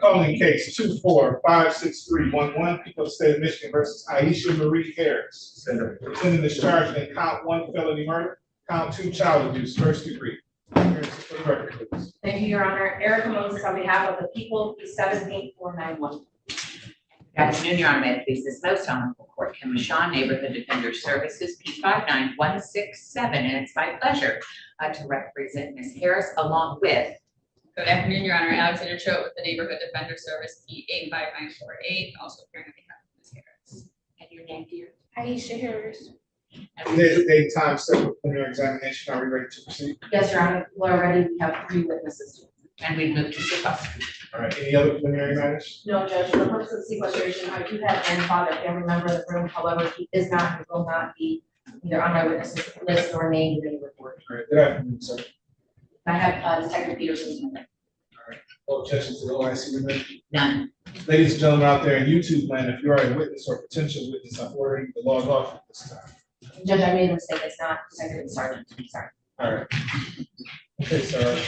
Calling case 2456311, people of the state of Michigan versus Aisha Marie Harris. Defendant is charged in count 1 felony murder, count 2 child abuse, first degree. Harris, for the record, please. Thank you, Your Honor. Erica Moses on behalf of the people, P17491. Good afternoon, Your Honor. May it please this most honorable court, Kim Shaw, Neighborhood Defender Services, P59167, and it's my pleasure to represent Ms. Harris along with. Good afternoon, Your Honor. Alexander Choate with the Neighborhood Defender Service, P85948, also appearing on behalf of Ms. Harris. And your name, dear? Aisha Harris. Today's date, time, set for preliminary examination. Are we ready to proceed? Yes, Your Honor. We're ready. We have 3 witnesses. And we move to Chicago. All right, any other preliminary matters? No, Judge, for the purpose of sequestration, I do have an father family member in the room. However, he is not and will not be either on my witness list nor named in any report. All right, good afternoon, sir. I have Detective Peterson's number. All right, no objections to the OIC amendment? None. Ladies and gentlemen out there in YouTube land, if you are a witness or potential witness, I'm ordering you to log off at this time. Judge, I made a mistake. It's not Detective Sergeant. I'm sorry. All right. Okay, sir.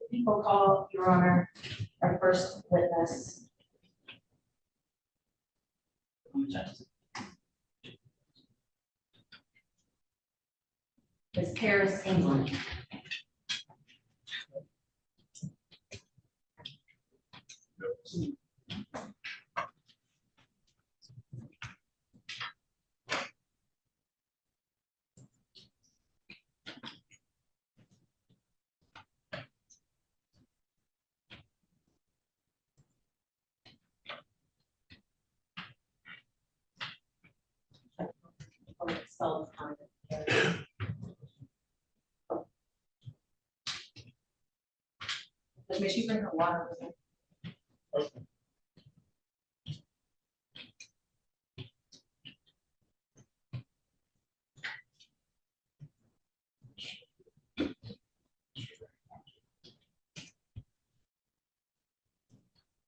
People call, Your Honor, our first witness. Ms. Harris, England. May she bring her water with her? Okay.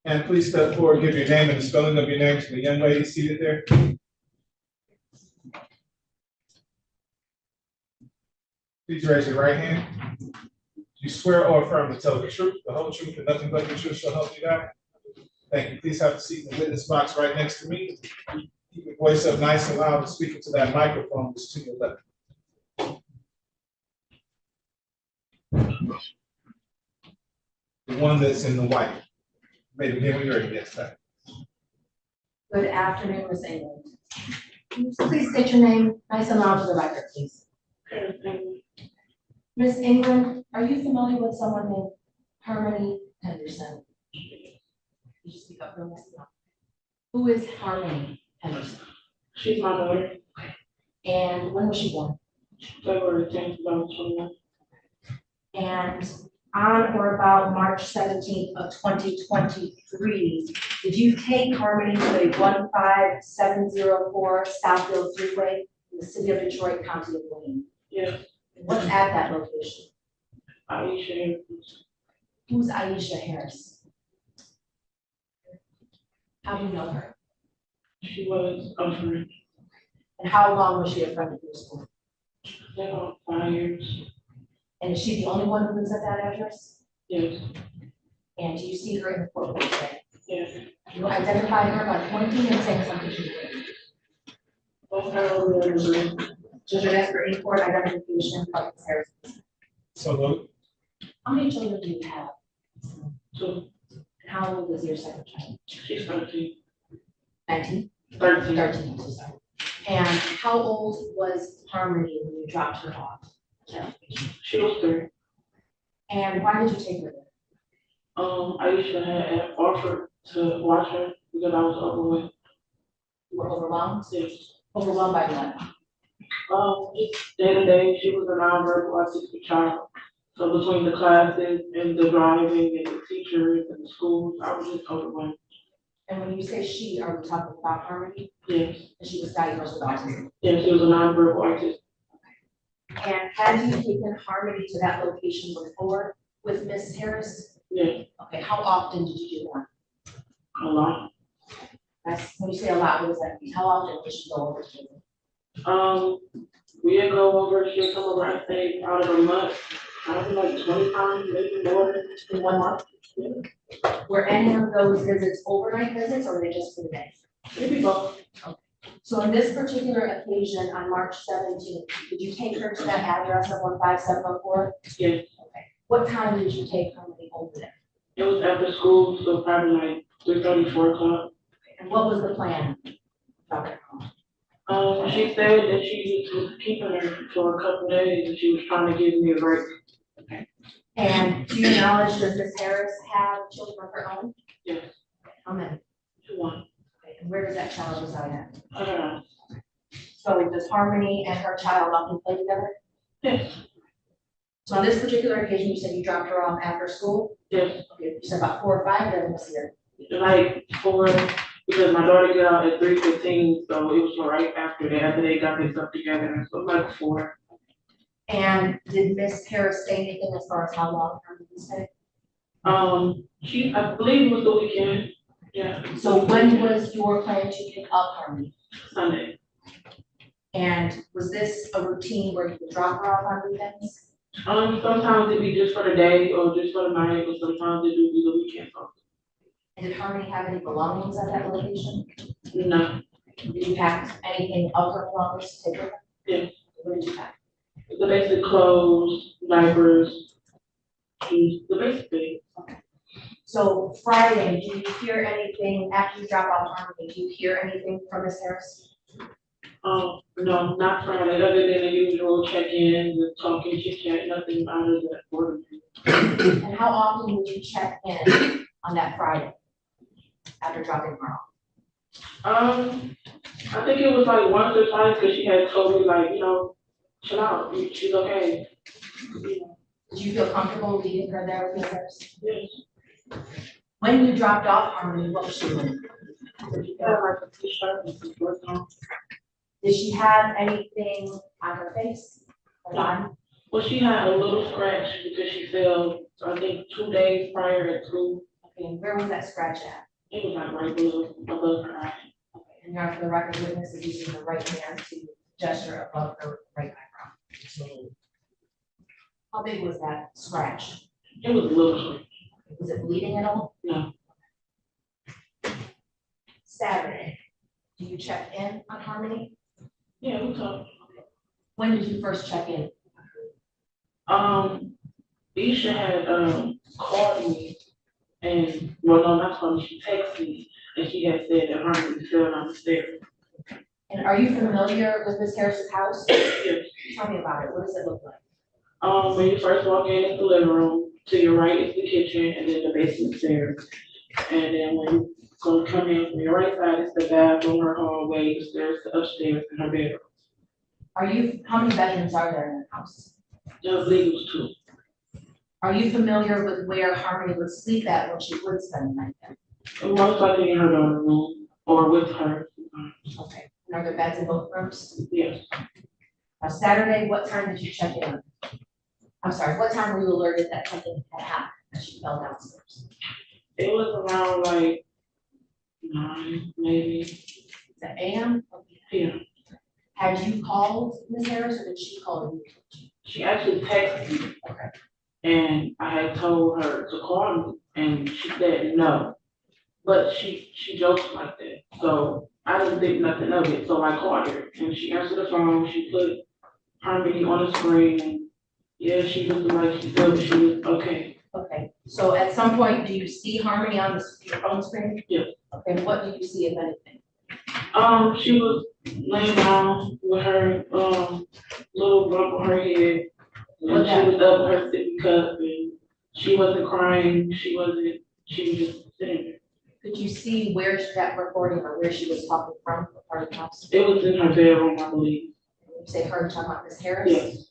And please step forward, give your name and the spelling of your name to the young lady seated there. Please raise your right hand. Do you swear or affirm to tell the truth, the whole truth, and nothing but the truth shall help you God? Thank you. Please have a seat in the witness box right next to me. Keep your voice up nice and loud and speak into that microphone that's to your left. The one that's in the white. Maybe begin when you're ready. Yes, sir. Good afternoon, Ms. England. Please state your name, nice and loud for the record, please. Ms. England, are you familiar with someone named Harmony Henderson? You just speak up real nice and loud. Who is Harmony Henderson? She's my daughter. And when was she born? February 10th, 2021. And on or about March 17th of 2023, did you take Harmony to a 15704 Southfield Freeway in the city of Detroit, county of Wayne? Yes. What's at that location? Aisha Harris. Who's Aisha Harris? How do you know her? She was a friend. And how long was she a friend of your school? 5 years. And is she the only one who lives at that address? Yes. And do you see her in the courtroom today? Yes. You identify her by pointing and saying something to you. Both her and the Judge, I ask for in court identification of Ms. Harris. So look, How many children do you have? 2. And how old is your second child? She's 13. 19? 13. 13, I'm so sorry. And how old was Harmony when you dropped her off? She was 3. And why did you take her there? Aisha had offered to watch her because I was overweight. You were overwhelmed? Yes. Overwhelmed by what? Just day to day, she was a nonverbal autistic child. So between the classes and the driving and the teachers and the schools, I was just overwhelmed. And when you say she, are we talking about Harmony? Yes. And she was diagnosed with autism. Yes, she was a nonverbal autistic. And had you taken Harmony to that location before with Ms. Harris? Yes. Okay, how often did you do that? A lot. That's When you say a lot, what does that mean? How often does she go over to you? We didn't go over, she'll come over, I say, out of a month, I don't know, like 20 times, maybe more. In 1 month? Were any of those visits overnight visits or were they just for the day? Maybe both. So on this particular occasion, on March 17th, did you take her to that address of 15704? Yes. Okay. What time did you take her over there? It was after school, so probably like 3:30, 4 o'clock. And what was the plan? Okay. She said that she was keeping her for a couple days and she was trying to give me a break. And to your knowledge, does Ms. Harris have children of her own? Yes. How many? 1. Okay. And where does that child reside at? I don't know. So does Harmony and her child often play together? Yes. So on this particular occasion, you said you dropped her off after school? Yes. Okay, you said about 4 or 5 of them was here. Like 4, because my daughter got out at 3:15, so it was right after that, after they got their stuff together, so like 4. And did Miss Harris say anything as far as how long Harmony stayed? I believe it was the weekend. Yeah. So when was your plan to pick up Harmony? Sunday. And was this a routine where you would drop her off on weekends? Sometimes it'd be just for the day or just for the night, but sometimes it would be the weekend. And did Harmony have any belongings at that location? No. Did you pack anything of her belongings to take with her? Yes. What did you pack? The basic clothes, diapers, shoes, the basic things. So Friday, do you hear anything after you drop off Harmony? Do you hear anything from Miss Harris? No, not Friday, other than the usual check-in, the talking, chit-chat, nothing out of that order. And how often would you check in on that Friday after dropping her off? I think it was like once or twice, because she had told me like, chill out, she's okay. Did you feel comfortable leaving her there with Miss Harris? Yes. When you dropped off Harmony, what was she wearing? Did you Yeah, feel- like a t-shirt and some shorts on. Did she have anything on her face or body? Well, she had a little scratch because she fell, I think, 2 days prior at school. Okay, and where was that scratch at? It was like right below, above her eye. Okay, and you're for the record witness is using the right hand to gesture above her right eyebrow. So how big was that scratch? It was a little scratch. Was it bleeding at all? No. Saturday, do you check in on Harmony? Yeah, we talked. When did you first check in? Isha had, called me and, well, no, not called me, she texted me and she had said that Harmony fell down the stairs. And are you familiar with Miss Harris's house? Yes. Tell me about it. What does it look like? When you first walk in, it's the living room, to your right is the kitchen and then the basement stairs. And then when you come in from your right side, it's the bathroom, her hallway, the stairs to upstairs and her bedroom. How many bedrooms are there in the house? Just legal too. Are you familiar with where Harmony would sleep at when she would spend the night there? Most likely in her daughter's room or with her. Okay, and are there beds in both rooms? Yes. Now Saturday, what time did you check in? I'm sorry, what time were you alerted that something had happened, that she fell downstairs? It was around like 9, maybe. Is that AM? Yeah. Had you called Ms. Harris or did she call you? She actually texted me. Okay. And I had told her to call me and she said no. But she jokes like that. So I didn't think nothing of it. So I called her and she answered the phone. She put Harmony on the screen. And yeah, she looked like she felt she was okay. Okay, so at some point, do you see Harmony on your phone screen? Yes. Okay, what do you see, if anything? She was laying down with her little bump on her head. And she was up with her sippy cup and she wasn't crying, she was just sitting there. Could you see where that recording or where she was talking from, what part of the house? It was in her bedroom, I believe. You say her talking about Ms. Harris? Yes.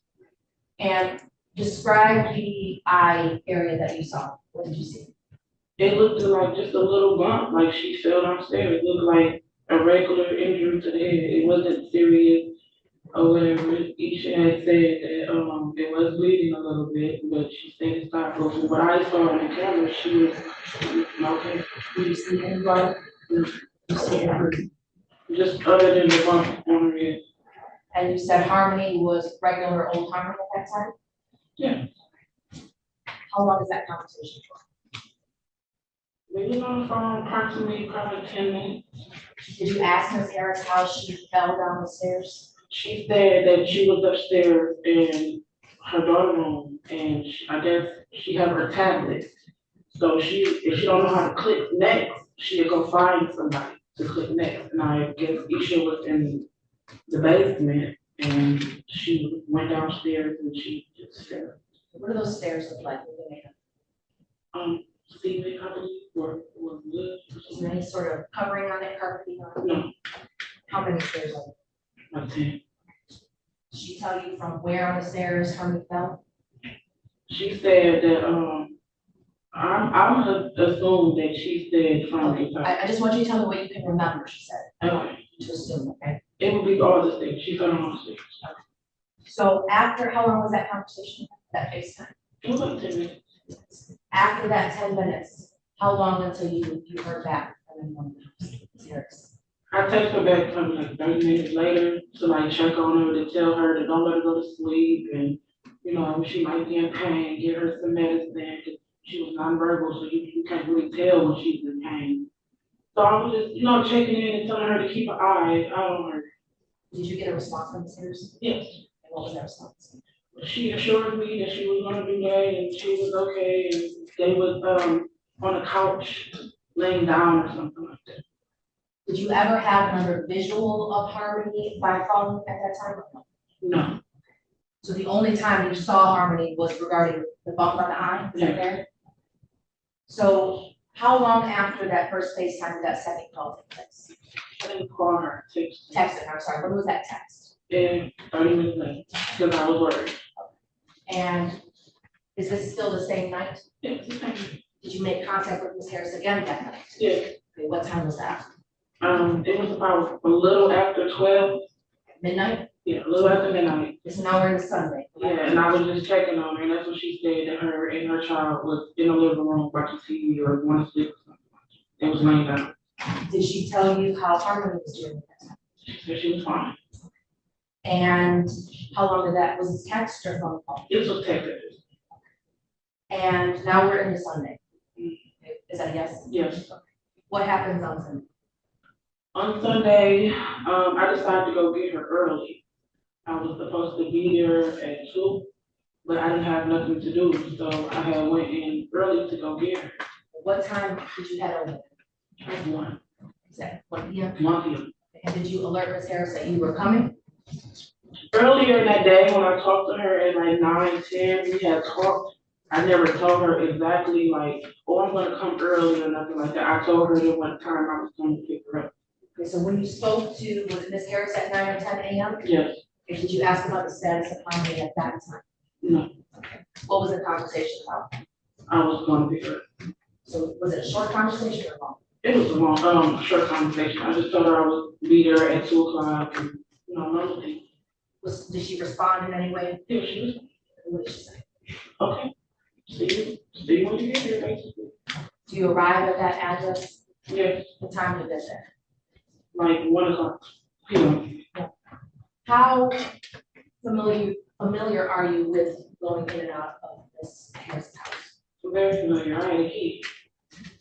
And describe the eye area that you saw. What did you see? It looked like just a little bump, like she fell downstairs. It looked like a regular injury to the head. It wasn't serious or whatever. Isha had said that it was bleeding a little bit, but she said it stopped. But from what I saw on the camera, she was okay. Did you see any blood? Just other than the bump on her head. And you said Harmony was regular old Harmony at that time? Yeah. How long is that conversation for? We was on the phone approximately probably 10 minutes. Did you ask Ms. Harris how she fell down the stairs? She said that she was upstairs in her daughter's room, and I guess she had her tablet. So if she don't know how to click next, she'll go find somebody to click next. And I guess Isha was in the basement, and she went downstairs and she just fell. What do those stairs look like? What are they made of? Ceiling, I believe, or wood. Is there any sort of covering on it, carpeting on it? No, How many stairs are there? not 10. Did she tell you from where on the stairs Harmony fell? She said that, I'm gonna assume that she said from the top. I just want you to tell me what you can remember, she said. I don't want Okay. you to assume, okay? It would be all the things. She fell on the stairs. So after, how long was that conversation, that FaceTime? It was like 10 minutes. After that 10 minutes, how long until you heard back from anyone else? Harris? I texted her back probably like 30 minutes later to like check on her, to tell her to don't let her go to sleep, and you know, she might be in pain, give her some medicine, 'cause she was nonverbal, so you can't really tell when she's in pain. So I was just, you know, checking in and telling her to keep an eye out on her. Did you get a response from Ms. Harris? Yes. And what was that response? She assured me that she was gonna do that and she was okay, and they was on a couch laying down or something like that. Did you ever have another visual of Harmony by phone at that time? Or no? No, So the only time you saw Harmony was regarding the bump on the eye, is that fair? So how long after that first FaceTime did that second call take place? I didn't call her, text her. Texted, I'm sorry, what was that text? And 30 minutes later, because I was worried. And is this still the same night? Yeah, it's the same. Did you make contact with Ms. Harris again that night? Yeah, Okay, what time was that? it was about a little after 12, Midnight? yeah, a little after midnight. It's now we're in Sunday. Yeah, and I was just checking on her, and that's what she said, that her and her child was in the living room watching TV or going to sleep or something. They was laying down. Did she tell you how Harmony was doing at that time? She said she was fine. And how long did that, was it text or phone call? This was texted. And now we're into Sunday. Is that a yes? Yes. What happens on Sunday? On Sunday, I decided to go get her early. I was supposed to be there at 2, but I didn't have nothing to do, so I had went in early to go get her. What time did you head over there? At 1, Is that 1 p.m.? 1 p.m. And did you alert Ms. Harris that you were coming? Earlier that day, when I talked to her at like 9, 10, we had talked. I never told her exactly like, oh, I'm gonna come early or nothing like that. I told her that what time I was going to pick her up. Okay, so when you spoke to, was it Ms. Harris at 9 or 10 a.m.? Yes, And did you ask about the status of Harmony at that time? no, What was the conversation about? I was going to pick her up. So was it a short conversation or long? It was a long, short conversation. I just told her I would be there at 2 o'clock and, you know, normal thing. Did she respond in any way? Yeah, she was, What did she say? okay. See you when you get here, basically. Do you arrive at that address? Yes, What time did you get there? like 1 o'clock. How familiar are you with going in and out of Ms. Harris' house? So very familiar. I had a key.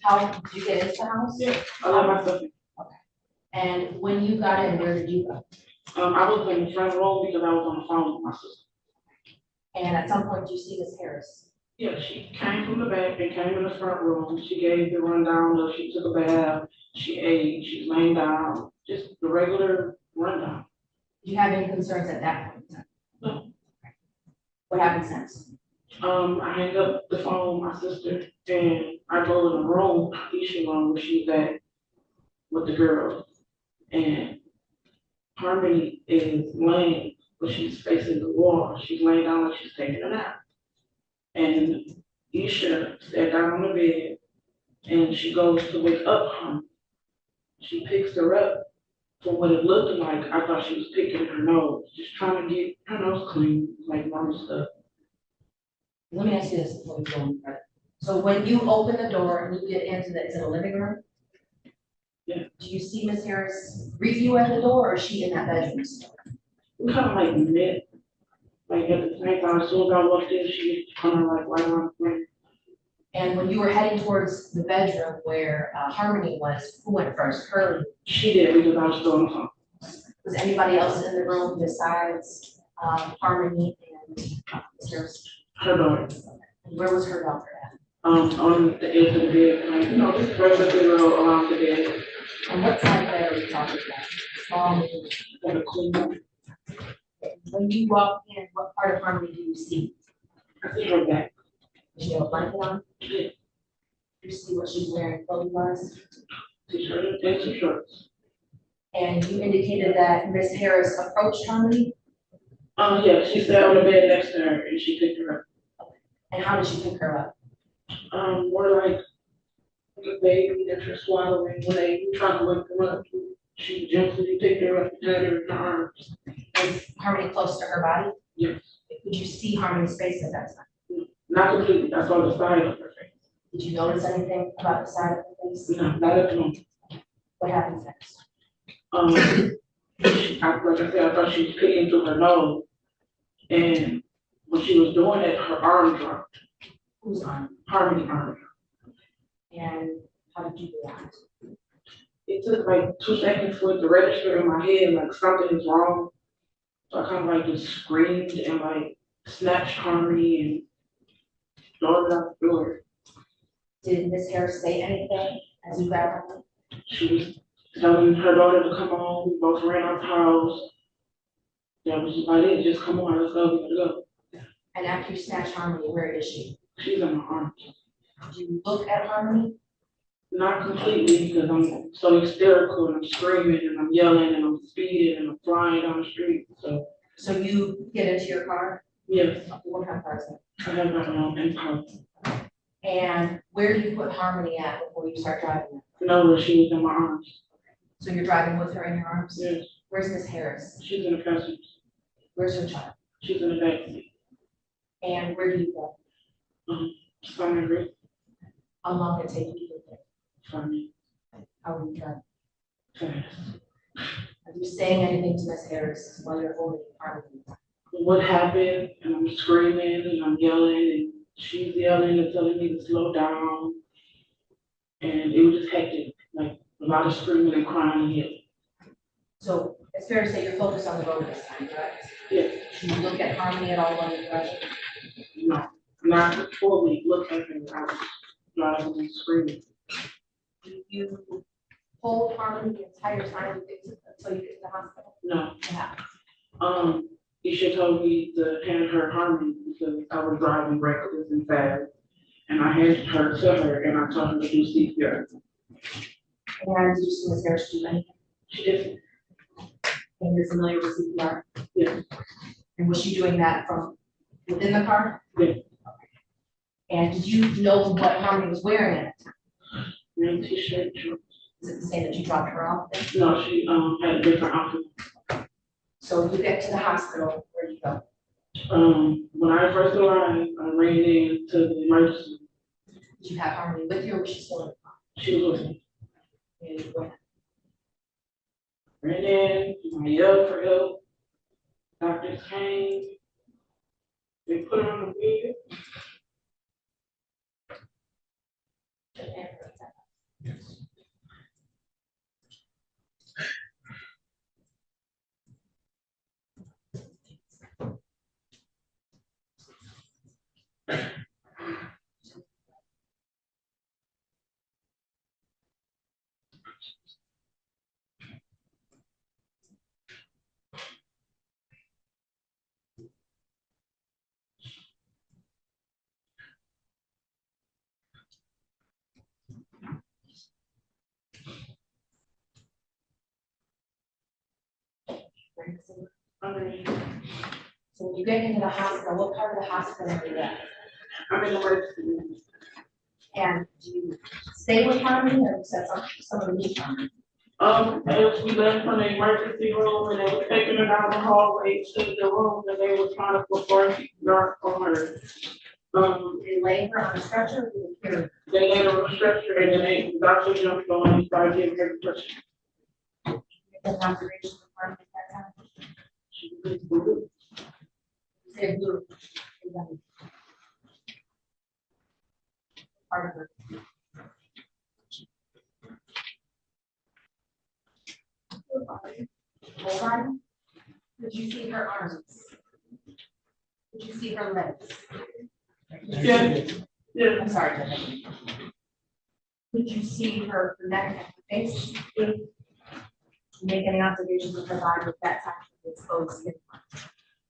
How did you get into the house? Yeah, I let myself in. And when you got in, where did you go? I was in the front row because I was on the phone with my sister. And at some point, you see Ms. Harris. Yeah, she came from the back and came in the front room. She gave the rundown of she took a bath, she ate, she's laying down, just the regular rundown. Did you have any concerns at that point in time? No. What happened next? I hang up the phone with my sister and I go in the room, Isha room, where she's at with the girls. And Harmony is laying, but she's facing the wall. She's laying down like she's taking a nap. And Isha sat down on the bed and she goes to wake up Harmony. She picks her up. From what it looked like, I thought she was picking her nose, just trying to get her nose clean, like normal stuff. Let me ask you this before we go on. So when you open the door and you get into the, is it a living room? Yeah. Do you see Ms. Harris greet you at the door, or is she in that bedroom still? We kind of like met, like at the same time, as soon as I walked in, she was kind of like right around the corner. And when you were heading towards the bedroom where Harmony was, who went first, her? or you? She did because I was still on the phone. Was anybody else in the room besides Harmony and Ms. Harris? Her daughter, And where was her daughter at? on the edge of the bed, like, just regular girl around the bed, And what side of bed are we talking about? like a clean room. When you walk in, what part of Harmony do you see? I see her back. Does she have a blanket on? Yeah. Do you see what she's wearing clothing-wise? T-shirt and some shorts. And you indicated that Ms. Harris approached Harmony, Yeah, she sat on the bed next to her and she picked her and how did she pick her up? up. More like a baby that you're swallowing when they try to wake them up. She gently picked her up and had her in her arms. Was Harmony close to her body? Yes. Could you see Harmony's face at that time? Not completely, I saw the side of her face. Did you notice anything about the side of the face? No, not at the moment. What happened next? Like I said, I thought she was picking through her nose. And when she was doing it, her arm dropped. Whose arm? Harmony arm. And how did you react? It took like 2 seconds for it to register in my head, like something is wrong. So I kind of like just screamed and like snatched Harmony and thrown it out the door. Did Ms. Harris say anything as you grabbed her? She was telling her daughter to come on. We both ran out the house. That was about it. Just come on, let's go, we gotta go. And after you snatched Harmony, where is she? She's in my arms. Did you look at Harmony? Not completely because I'm so hysterical and I'm screaming and I'm yelling and I'm speeding and I'm flying down the street. So you get into your car? Yes, What kind of car is it? I have my own impulse. And where do you put Harmony at before you start driving? Nowhere, she was in my arms. So you're driving with her in your arms? Yes, Where's Ms. Harris? she's in the passenger. Where's her child? She's in the back seat. And where do you go? Somewhere How long did it take you to get there? for me. How are you driving? Fast. Are you saying anything to Ms. Harris while you're holding Harmony? What happened? And I'm screaming and I'm yelling and she's yelling and telling me to slow down. And it was just hectic, like a lot of screaming and crying and yelling. So it's fair to say you're focused on the road this time, correct? Yes, Do you look at Harmony at all while you're driving? no, not fully look at her. I was driving and screaming. Do you hold Harmony the entire time until you get to the hospital? No, Yeah. Isha told me to hand her Harmony because I was driving reckless and fast. And I handed her to her and I told her to do CPR. And did you see Ms. Harris do anything? She did. And you're familiar with CPR? Yes. And was she doing that from within the car? Yes. And did you know what Harmony was wearing at the time? Green t-shirt, shorts. Is it the same that you dropped her off then? No, she had a different outfit. So you get to the hospital, where do you go? When I first arrived, I ran into the emergency. Did you have Harmony with you, or was she still in the car? She was with me. And you went. Ran in, I yelled for help. Doctors came. They put her on the bed. Yes. Underneath. So when you get into the hospital, what part of the hospital are you at? I'm in the emergency room. And do you stay with Harmony, or is that some of the leave Harmony? As we left from the emergency room and they were taking her down the hallway to the room and they were trying to perform CPR on her. They lay her on a stretcher or they carry her? They had a stretcher and then the doctor jumped on and started giving her the pressure. The observation department at that time? She was blue. Say blue. Part of her. Whole body? Did you see her arms? Did you see her legs? Yeah. Yeah. I'm sorry, Jennifer. Did you see her neck and her face? Make any observations of her body at that time of exposed skin?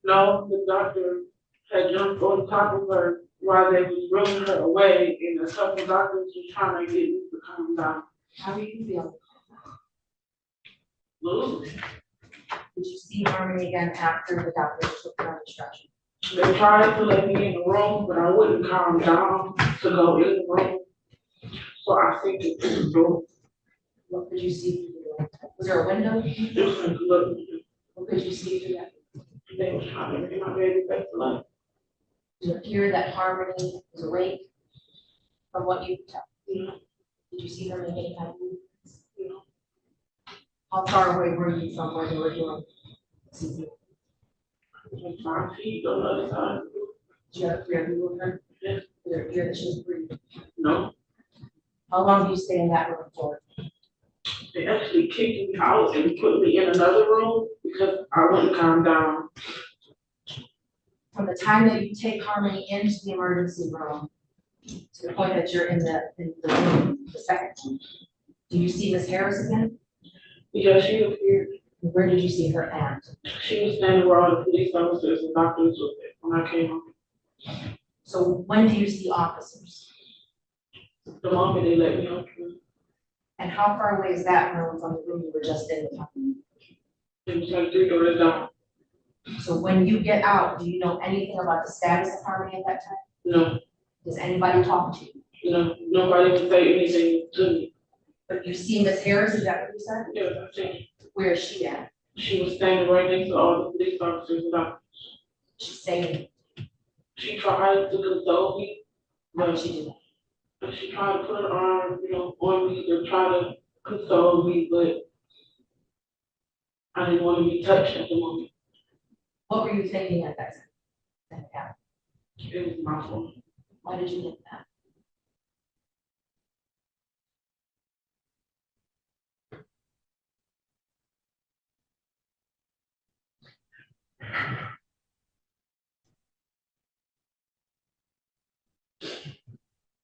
No, the doctor had jumped on top of her while they was rolling her away, and a couple doctors was trying to get me to calm down. How do you feel? Ooh. Did you see Harmony again after the doctor took her on the stretcher? They tried to let me in the room, but I wouldn't calm down to go in the room. So I think it was door. What could you see through the door? Was there a window? It was like, look, What could you see through that? they was trying to bring my baby back to life. Did it appear that Harmony was awake from what you could tell? Yeah. Did you see her make any kind of movements? Yeah. How far away were you from where they were doing CPR? Like 5 feet on the other side. Did you have a clear view of her? Yes. Did it appear that she was breathing? No, How long do you stay in that room for? they actually kicked me out and put me in another room because I wouldn't calm down. From the time that you take Harmony into the emergency room to the point that you're in the room, the second one, do you see Miss Harris again? Because she appeared, Where did you see her at? she was standing where all the police officers and doctors was there when I came home. So when do you see officers? The moment they let me out. And how far away is that room from the room you were just in with Harmony? It was like 3 doors down. So when you get out, do you know anything about the status of Harmony at that time? No, Does anybody talk to you? no, nobody would say anything to me. But you see Miss Harris, is that what you said? Yes, I think Where is she at? she was standing right next to all the police officers and doctors. She's saying, She tried to console me, how did but she do that? she tried to put her arm, on me to try to console me, but I didn't want to be touched at the moment. What were you thinking at that time? It was my fault. Why did you think that?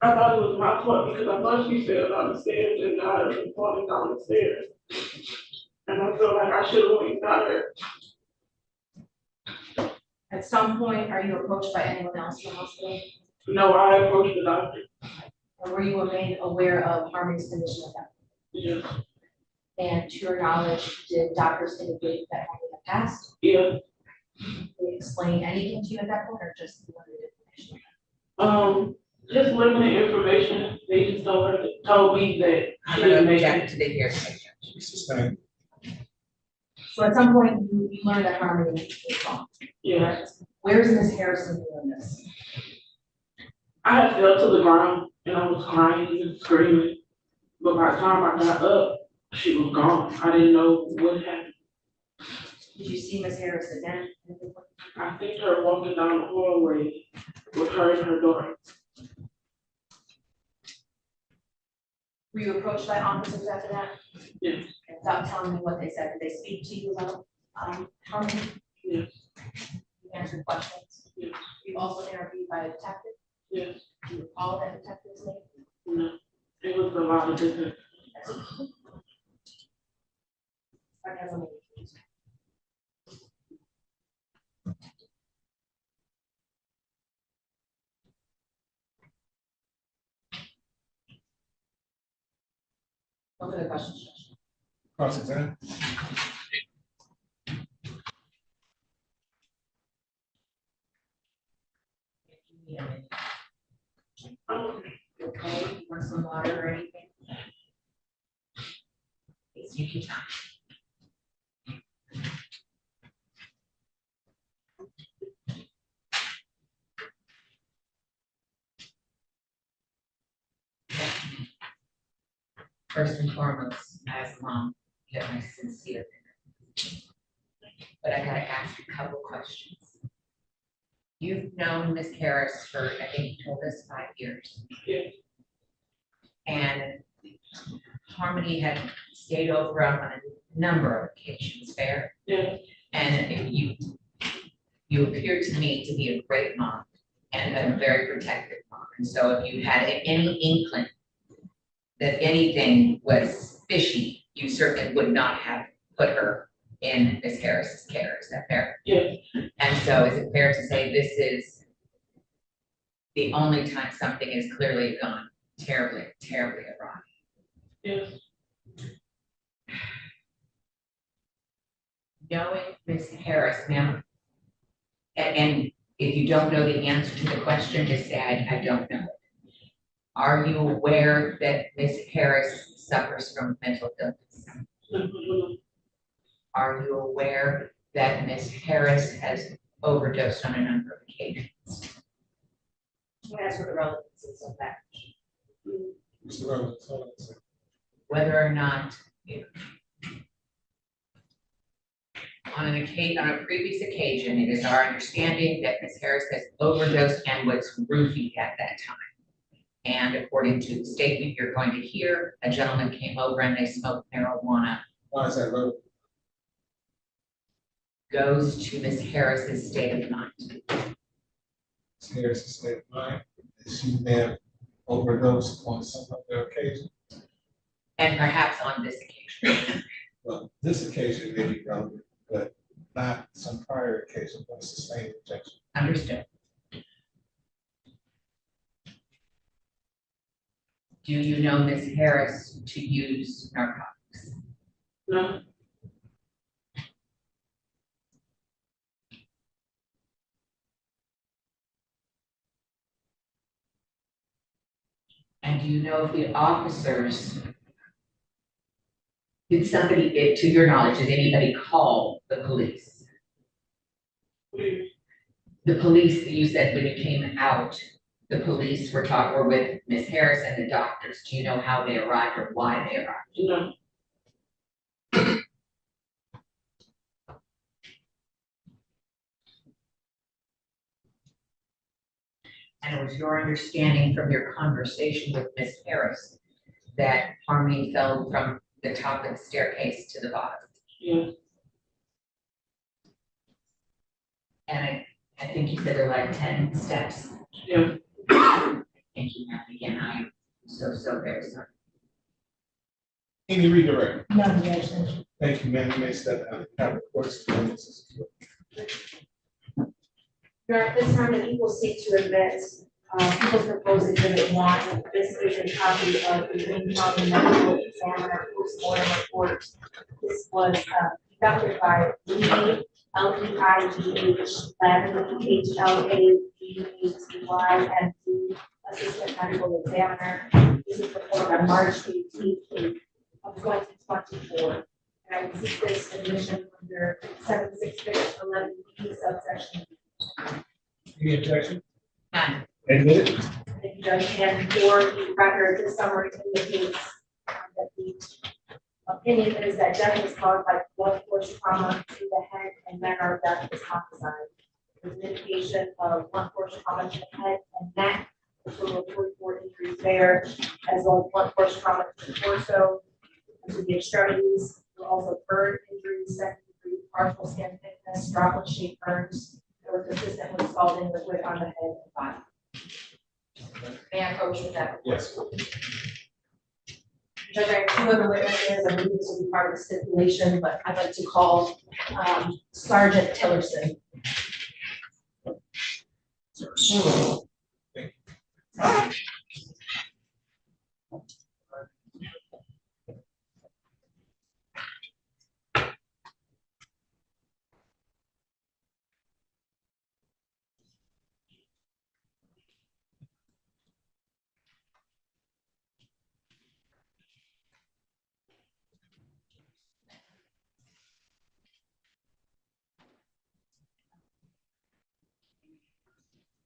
I thought it was my fault because I thought she fell down the stairs and died from falling down the stairs. And I feel like I should have went and got her. At some point, are you approached by anyone else in the hospital? No, I approached the doctor. Or were you made aware of Harmony's condition at that Yeah, point? And to your knowledge, did doctors indicate that Harmony had passed? yeah. Did they explain anything to you at that point or just limited information? Just limited information. They just told me that I'm she gonna didn't make object it. to the hearing. She's suspended. So at some point, you learned that Harmony was gone. Yeah, Where's Miss Harrison doing this? I had fell to the ground and I was crying and screaming. But by the time I got up, she was gone. I didn't know what happened. Did you see Miss Harris again? I seen her walking down the hallway with her and her daughter. Were you approached by officers after that? Yes. Without telling me what they said, did they speak to you about Harmony? Yes. You answered questions? Yes. You also interviewed by a detective? Yes. Do you recall that detective's name? No. It was a lot of different. I have a name. What are the questions, Judge? Cross-examine. Okay, you want some water or anything? You keep talking. First and foremost, as a mom, you have my sincere. But I gotta ask a couple questions. You've known Miss Harris for, I think you told us, 5 years. Yeah. And Harmony had stayed over on a number of occasions, fair? Yeah. And you appear to me to be a great mom and a very protective mom. And so if you had any inkling that anything was fishy, you certainly would not have put her in Miss Harris's care. Is that fair? Yeah. And so is it fair to say this is the only time something has clearly gone terribly, terribly awry? Yes. Knowing Miss Harris, ma'am, and if you don't know the answer to the question, just say, I don't know. Are you aware that Miss Harris suffers from mental illness? Are you aware that Miss Harris has overdosed on a number of occasions? That's what the relevance is of that. Mr. Rhodes, hold on a second. Whether or not on a previous occasion, it is our understanding that Ms. Harris has overdosed and was roofied at that time. And according to the statement you're going to hear, a gentleman came over and they smoked marijuana. Why is that relevant? Goes to Ms. Harris's state of mind. Ms. Harris' state of mind, that she may have overdosed on some of the occasion. And perhaps on this occasion. Well, this occasion may be relevant, but not some prior occasion of sustained rejection. Understood. Do you know Ms. Harris to use narcotics? No. And do you know if the officers, did somebody, to your knowledge, did anybody call the police? The police, you said when you came out, the police were with Ms. Harris and the doctors. Do you know how they arrived or why they arrived? No. And it was your understanding from your conversation with Ms. Harris that Harmony fell from the top of the staircase to the bottom. Yeah. And I think you said there were like 10 steps. Yeah. Thank you, ma'am. Again, I'm so very sorry. Any redirect? No, objection. Thank you, ma'am. You may step down. Have the court's witnesses. At this time, the people seek to advance, people's proposed exhibit 1. This is a copy of the Green County Medical Examiner postmortem report. This was conducted by LPIDH, HLADHY, Assistant Medical Examiner. This is performed on March 18th of 2024. And I received this admission under 76611B subsection. Any objection? None. Admitted. Thank you, Judge. And for the record, the summary indicates that the opinion is that death was caused by blunt force trauma to the head and manner of death is homicide. There's an indication of blunt force trauma to the head and neck, total 44 injuries there, as well as blunt force trauma to the torso and to the extremities. There were also burn injuries, second degree, partial skin thickness, droplet shaped burns that were consistent with scalding liquid on the head and body. May I approach with that? Yes. Judge, I have 2 other witnesses. I believe this will be part of the stipulation, but I'd like to call Sergeant Tillerson.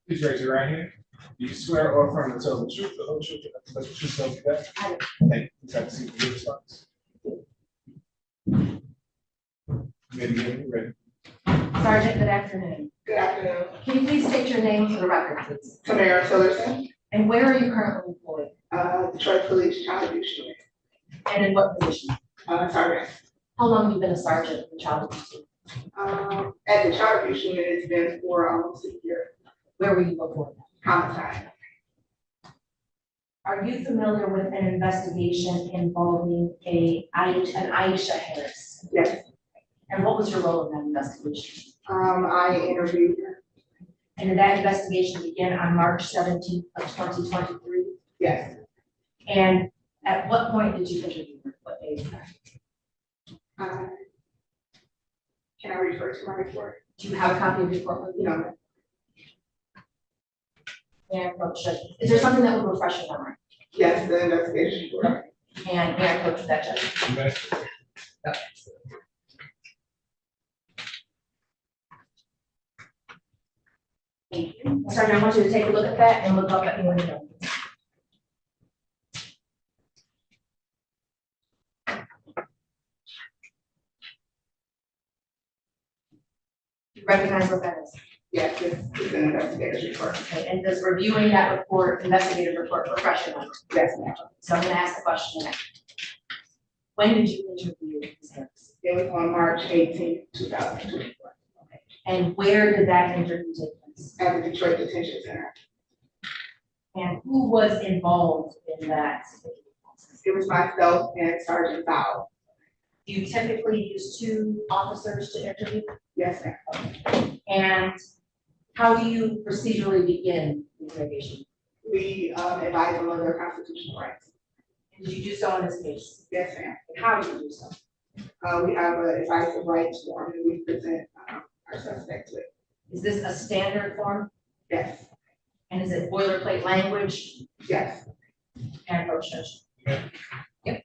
Please raise your right hand. Do you swear or affirm to tell the truth, the whole truth, and nothing but the truth, so help you God? I do. Thank you. Please have a seat for your response. Maybe you're ready. Sergeant, good afternoon. Good afternoon. Can you please state your name for the record, please? Tamara Tillerson, And where are you currently employed? Detroit Police Child Abuse Unit. And in what position? Sergeant. How long have you been a sergeant in the child abuse unit? At the Child Abuse Unit, it's been for almost a year. Where were you before that? Homicide. Are you familiar with an investigation involving an Aisha Harris? Yes. And what was your role in that investigation? I interviewed her. And did that investigation begin on March 17th of 2023? Yes. And at what point did you interview her? What day was that? Can I refer to my report? Do you have a copy of your report with you? No. May I approach it? Is there something that would refresh your memory? Yes, the investigation report. And may I approach that judge? You ready? Okay. Thank you. Sergeant, I want you to take a look at that and look up at me when you're done. You recognize what that is? Yes, it's an investigation report. Okay, and does reviewing that report, investigative report, refresh your memory? Yes, ma'am. So I'm gonna ask the question again. When did you interview Ms. Harris? It was on March 18th, 2024, And where did that interview take place? at the Detroit Detention Center. And who was involved in that? It was myself and Sergeant Bow. Do you typically use two officers to interview? Yes, ma'am. And how do you procedurally begin the interrogation? We advise them of their constitutional rights. And did you do so in this case? Yes, ma'am. And how do you do so? We have an advice of rights form and we present our suspects with. Is this a standard form? Yes, And is it boilerplate language? yes. And approach judge? Yep.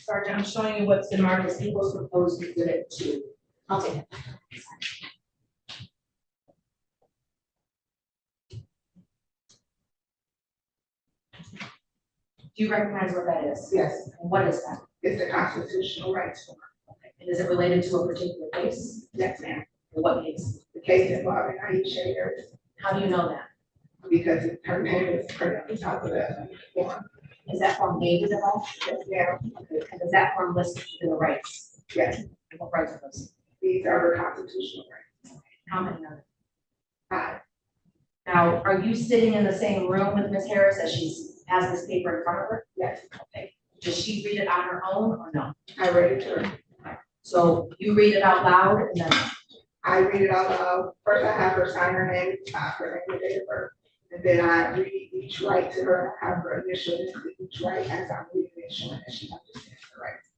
Sergeant, I'm showing you what's been marked as Eagles proposed exhibit 2. I'll take it. Do you recognize what that is? Yes, And what is that? it's the constitutional rights form. And is it related to a particular case? Yes, ma'am. Or what case? The case involving Aisha Harris, How do you know that? because her name is printed on the top of the form. Is that form dated at all? Yes, ma'am. Okay. And does that form list the rights? Yes, And what rights are those? these are her constitutional rights. How many are there? 5. Now, are you sitting in the same room with Ms. Harris as she has this paper in front of her? Yes, Okay. Does she read it on her own or no? I read it to her. So you read it out loud and then, I read it out loud. First, I have her sign her name, her name and date of birth. And then I read each right to her, have her initial each right as I'm reading it, showing that she understands the rights.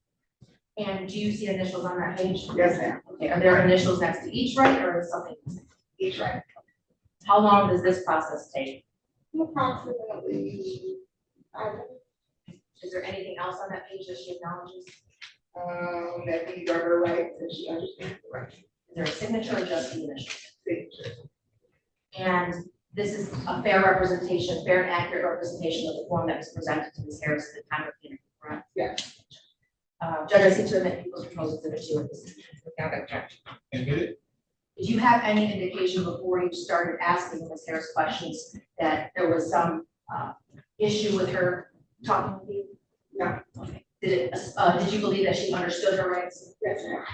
and do you see initials on that page? Yes, ma'am. Okay, are there initials next to each right or is something? Each right. How long does this process take? Approximately 5 minutes. Is there anything else on that page that she acknowledges? That these are her rights and she understands the rights. Is there a signature or just the initials? Signature. And this is a fair representation, fair and accurate representation of the form that was presented to Ms. Harris at the time of the interview, correct? Yes. Judge, I seem to admit people's proposed exhibit 2 at this. Without objection. Admit it? Did you have any indication before you started asking Ms. Harris questions that there was some issue with her talking with you? No. Okay. Did you believe that she understood her rights? Yes, ma'am.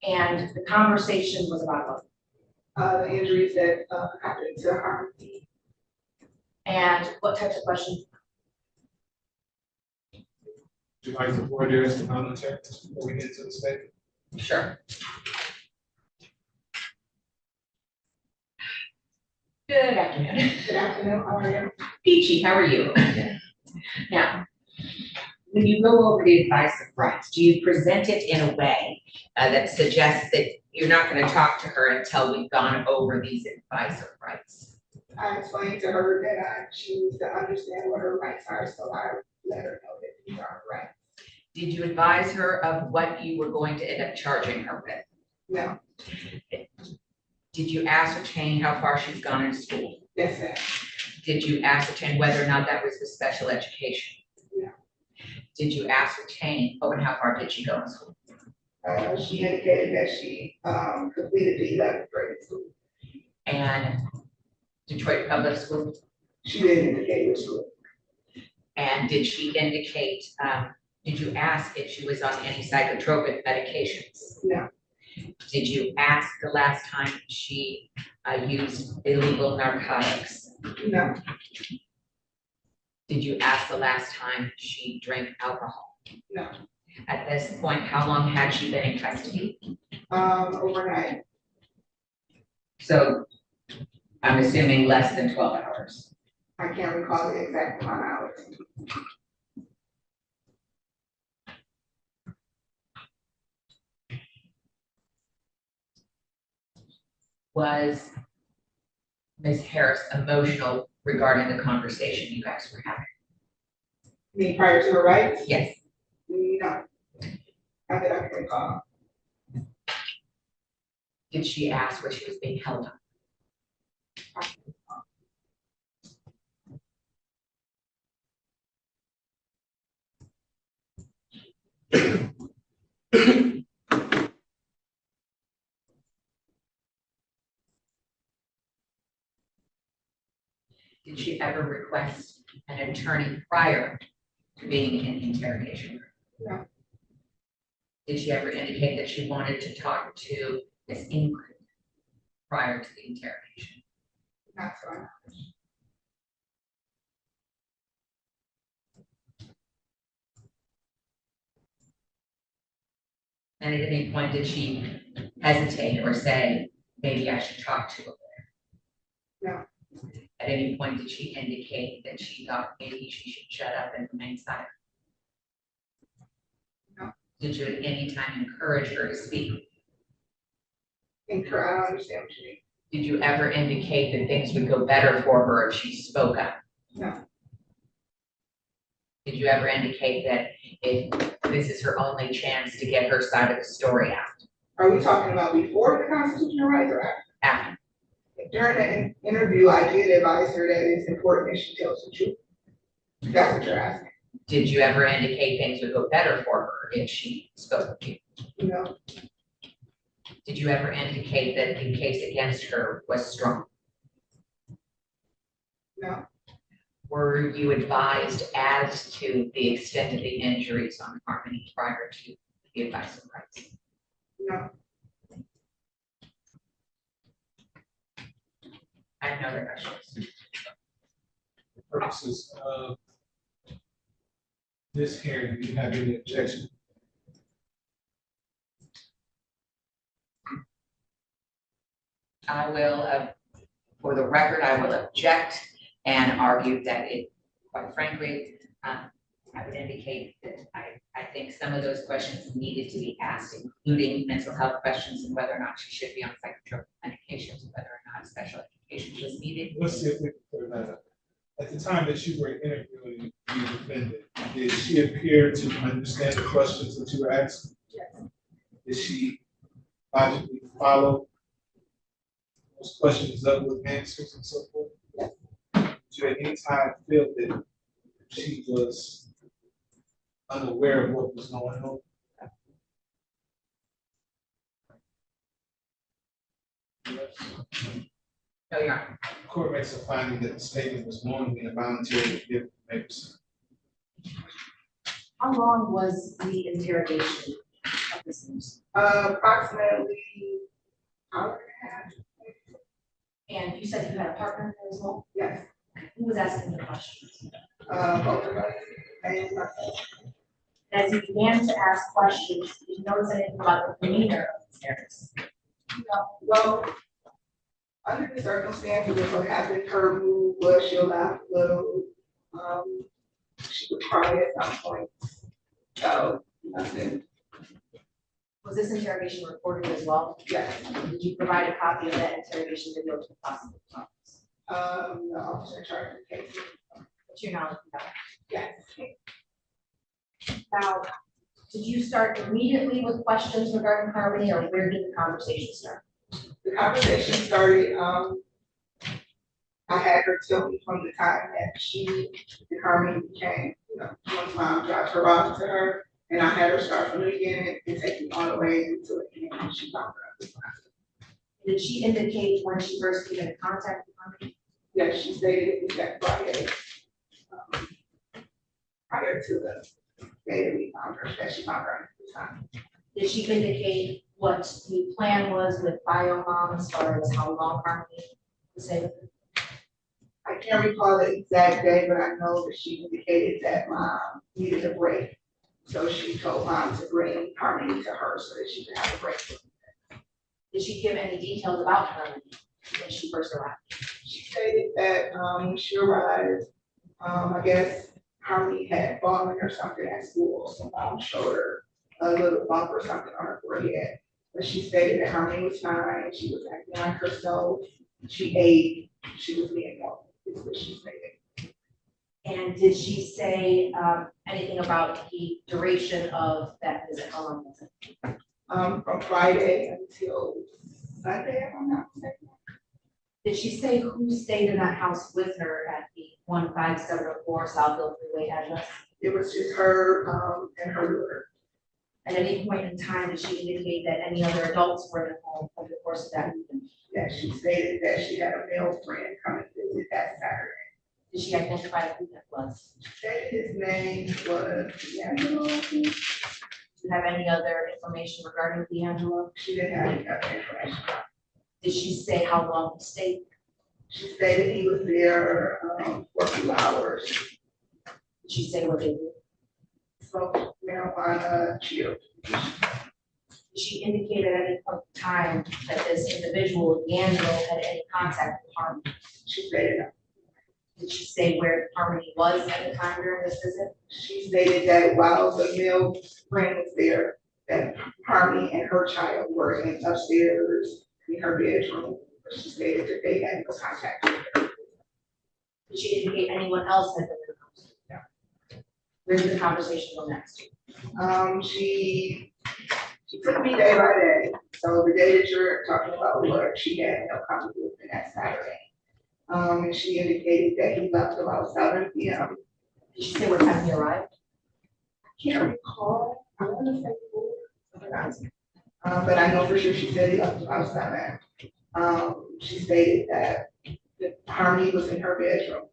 And the conversation was about what? The injuries that happened to her. And what types of questions? Would you like the board there to commentary before we get to the statement? Sure. Good afternoon. Good afternoon, how are you? Peachy, how are you? Now, when you go over the advice of rights, do you present it in a way that suggests that you're not going to talk to her until we've gone over these advice of rights? I explained to her that I choose to understand what her rights are, so I let her know that these are her rights. Did you advise her of what you were going to end up charging her with? No, Did you ascertain how far she's gone in school? Yes, ma'am. Did you ascertain whether or not that was with special education? Yeah. Did you ascertain, and how far did she go in school? She indicated that she, completed the 11th grade school. And Detroit Public School? She didn't indicate which school. And did she indicate, did you ask if she was on any psychotropic medications? No. Did you ask the last time she used illegal narcotics? No. Did you ask the last time she drank alcohol? No. At this point, how long had she been in custody? Overnight. So I'm assuming less than 12 hours. I can't recall the exact amount of hours. Was Ms. Harris emotional regarding the conversation you guys were having? Me prior to her rights? Yes. No. Not that I can recall. Did she ask what she was being held on? Did she ever request an attorney prior to being in the interrogation room? No. Did she ever indicate that she wanted to talk to Ms. Ingrid prior to the interrogation? Not so. And at any point, did she hesitate or say, maybe I should talk to a lawyer? No. At any point, did she indicate that she thought maybe she should shut up and remain silent? No. Did you at any time encourage her to speak? I don't understand what you mean. Did you ever indicate that things would go better for her if she spoke up? No. Did you ever indicate that if this is her only chance to get her side of the story out? Are we talking about before the constitutional rights or after? After. During the interview, I did advise her that it's important that she tells the truth. That's what you're asking. Did you ever indicate things would go better for her if she spoke to you? No. Did you ever indicate that the case against her was strong? No. Were you advised as to the extent of the injuries on Harmony prior to the advice of rights? No. I have no other questions. For purposes of this hearing, do you have any objection? I will, for the record, I will object and argue that it, quite frankly, I would indicate that I think some of those questions needed to be asked, including mental health questions and whether or not she should be on psychotropic medications, and whether or not special education was needed. Let's see if we can clear that up. At the time that you were interviewing the defendant, did she appear to understand the questions that you were asking? Yes. Did she logically follow those questions up with answers and so forth? Yes. Did you at any time feel that she was unaware of what was going on? No, Your Honor. The court makes a finding that the statement was knowingly and voluntarily given to Mason. How long was the interrogation of this news? Approximately hour and a half. And you said you had a partner there as well? Yes. Who was asking the questions? Both of us. And myself. As you began to ask questions, did you notice anything about the demeanor of the parents? Well, under the circumstances of what happened, her mood was she'll laugh a little. She would cry at some point. So, nothing. Was this interrogation recorded as well? Yes. Did you provide a copy of that interrogation video to the prosecutor's office? The officer charged the case. What's your knowledge of that? Yes. Now, did you start immediately with questions regarding Harmony, or where did the conversation start? The The conversation started, I had her tell me from the time that she and Harmony became, once mom dropped her off to her, and I had her start from the beginning and take me all the way into the end, and she found her. Did she indicate when she first came into contact with Harmony? Yes, she stated it was that Friday, prior to the day that we found her, that she found her at the time. Did she indicate what the plan was with bio mom as far as how long Harmony was stay with her? I can't recall the exact day, but I know that she indicated that mom needed a break. So she told mom to bring Harmony to her so that she could have a break. Did she give any details about Harmony when she first arrived? She stated that when she arrived, I guess Harmony had fallen or something at school, so mom showed her a little bump or something on her forehead. But she stated that Harmony was fine, she was acting like herself, she ate, she was being normal, is what she stated. And did she say anything about the duration of that visit? How long was it? From Friday until Sunday, if I'm not mistaken. Did she say who stayed in that house with her at the 15704 Southfield Freeway address? It was just her, and her daughter. At any point in time, did she indicate that any other adults were in the home over the course of that weekend? Yeah, she stated that she had a male friend coming to visit that Saturday. Did she identify who that was? She stated his name was D'Angelo, I think. Do you have any other information regarding D'Angelo? She didn't have any other information. Did she say how long he stayed? She stated he was there, for a few hours. Did she say what they did? So marijuana, chill. Did she indicate at any point in time that this individual, D'Angelo, had any contact with Harmony? She stated no. Did she say where Harmony was at the time during this visit? She stated that while the male friend was there, that Harmony and her child were in upstairs in her bedroom. She stated that they had no contact with her. Did she indicate anyone else had been in the house? No. Where did the conversation go next? She took me day by day. So the day that you're talking about, what she had no contact with him that Saturday. And she indicated that he left about 7 p.m. Did she say what time he arrived? I can't recall. I want to say 4. But I know for sure she said he left about 7. She stated that Harmony was in her bedroom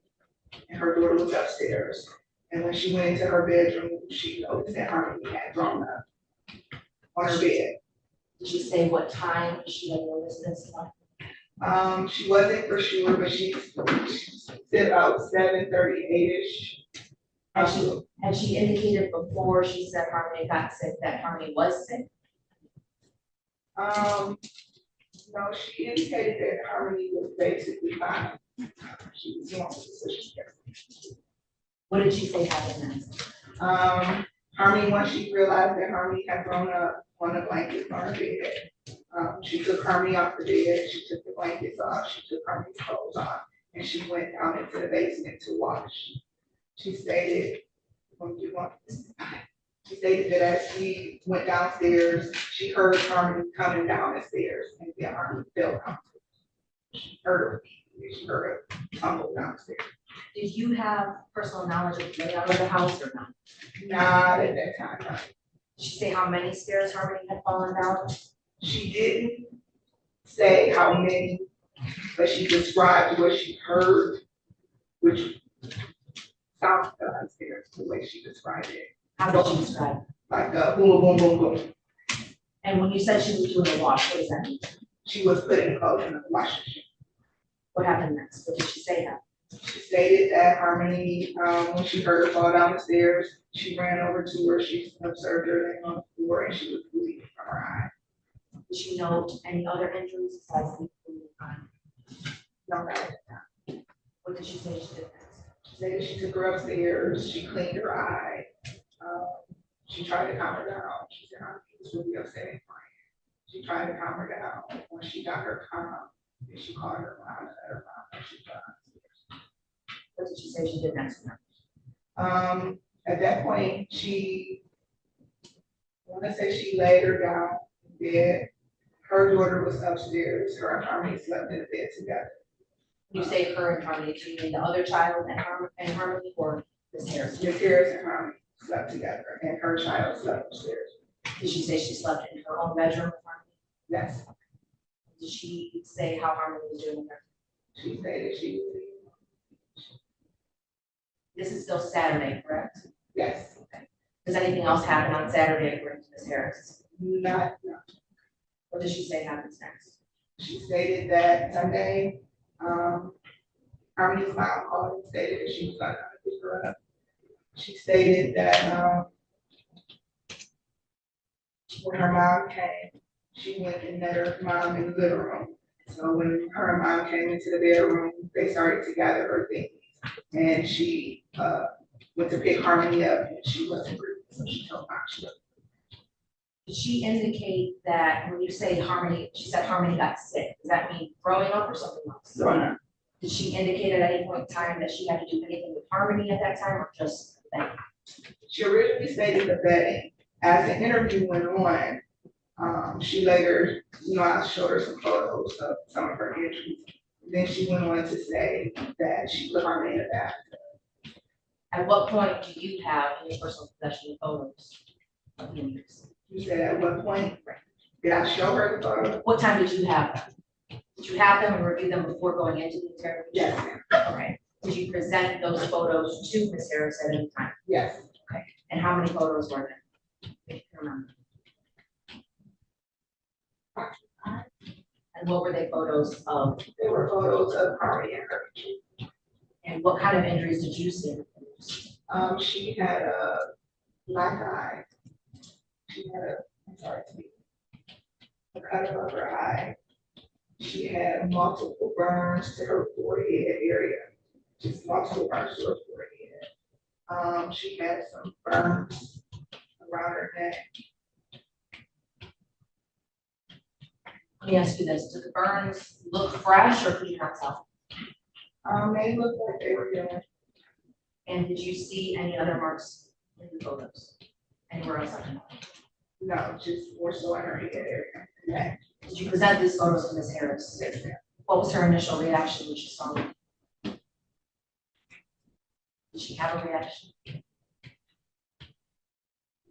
and her daughter was upstairs. And when she went into her bedroom, she noticed that Harmony had thrown up on her bed. Did she say what time she had noticed this one? She wasn't for sure, but she said about 7:38-ish. Had she indicated before she said Harmony got sick that Harmony was sick? No, she indicated that Harmony was basically fine. She was normal, so she kept. What did she say happened then? Harmony, once she realized that Harmony had thrown up on the blankets on her bed, she took Harmony off the bed, she took the blankets off, she took Harmony's clothes off, and she went down into the basement to wash. She stated, that as she went downstairs, she heard Harmony coming down the stairs, and then Harmony fell downstairs. She heard her feet, she heard her tumble downstairs. Did you have personal knowledge of the layout of the house or not? Not at that time, no. Did she say how many stairs Harmony had fallen down? She didn't say how many, but she described what she heard, which sounds downstairs, the way she described it. How did she describe it? Like a boom, boom, boom, boom. And when you said she was doing a wash, what does that mean? She was putting clothes in the washing machine. What happened next? What did she say happened? She stated that Harmony, when she heard her fall down the stairs, she ran over to her, she observed her laying on the floor, and she was bleeding from her eye. Did she note any other injuries besides the bleeding eye? No, not at that time. What did she say she did next? She stated she took her upstairs, she cleaned her eye, she tried to calm her down. She said, Harmony was really upset and crying. She tried to calm her down. When she got her calm, then she called her mom and let her mom know she got upstairs. What did she say she did next? At that point, I want to say she laid her down in bed. Her daughter was upstairs, her and Harmony slept in the bed together. You say her and Harmony, do you mean the other child and Harmony or Miss Harris? Miss Harris and Harmony slept together, and her child slept upstairs. Did she say she slept in her own bedroom with Harmony? Yes, Did she say how Harmony was doing with her? she stated she was, This is still Saturday, correct? yes, Does anything else happen on Saturday according to Miss Harris? no. What does she say happens next? She stated that Sunday, Harmony's mom called and stated that she was not gonna pick her up. She stated that, when her mom came, she went and met her mom in the living room. So when her and mom came into the bedroom, they started to gather her things. And she, went to pick Harmony up and she wasn't breathing, so she told mom she wasn't. Did she indicate that when you say Harmony, she said Harmony got sick? Does that mean throwing up or something else? Throwing up. Did she indicate at any point in time that she had to do anything with Harmony at that time or just that? She originally stated the bedding. As the interview went on, she later, I showed her some photos of some of her injuries. Then she went on to say that she put Harmony in a bath. At what point do you have in your personal possession of photos of the injuries? You said at what point did I show her the photo? What time did you have them? Did you have them and review them before going into the interrogation? Yes, ma'am. All right. Did you present those photos to Ms. Harris at any time? Yes. And how many photos were there? If you remember. And what were they photos of? There were photos of Harmony and her. And what kind of injuries did you see? She had a black eye. She had a cut above her eye. She had multiple burns to her forehead area, just multiple burns to her forehead. She had some burns around her neck. Let me ask you this, did the burns look fresh or could you not tell? They looked like they were good. And did you see any other marks in the photos? Anywhere else? No, just more so in her head area. Neck. Did you present these photos to Ms. Harris? Yes, ma'am. What was her initial reaction when she saw them? Did she have a reaction?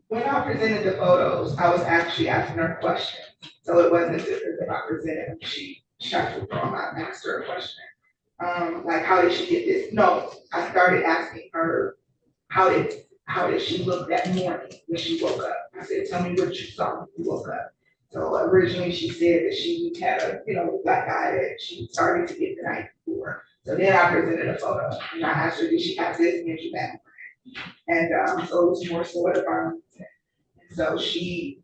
When I presented the photos, I was actually asking her questions. So it wasn't just as if I presented them, she shuffled on my master question. Like, how did she get this? No, I started asking her, how did she look that morning when she woke up? I said, tell me what you saw when you woke up. So originally she said that she had a, black eye that she started to get the night before. So then I presented a photo and I asked her, did she have this injury that morning? And so it was more so at a burn. And so she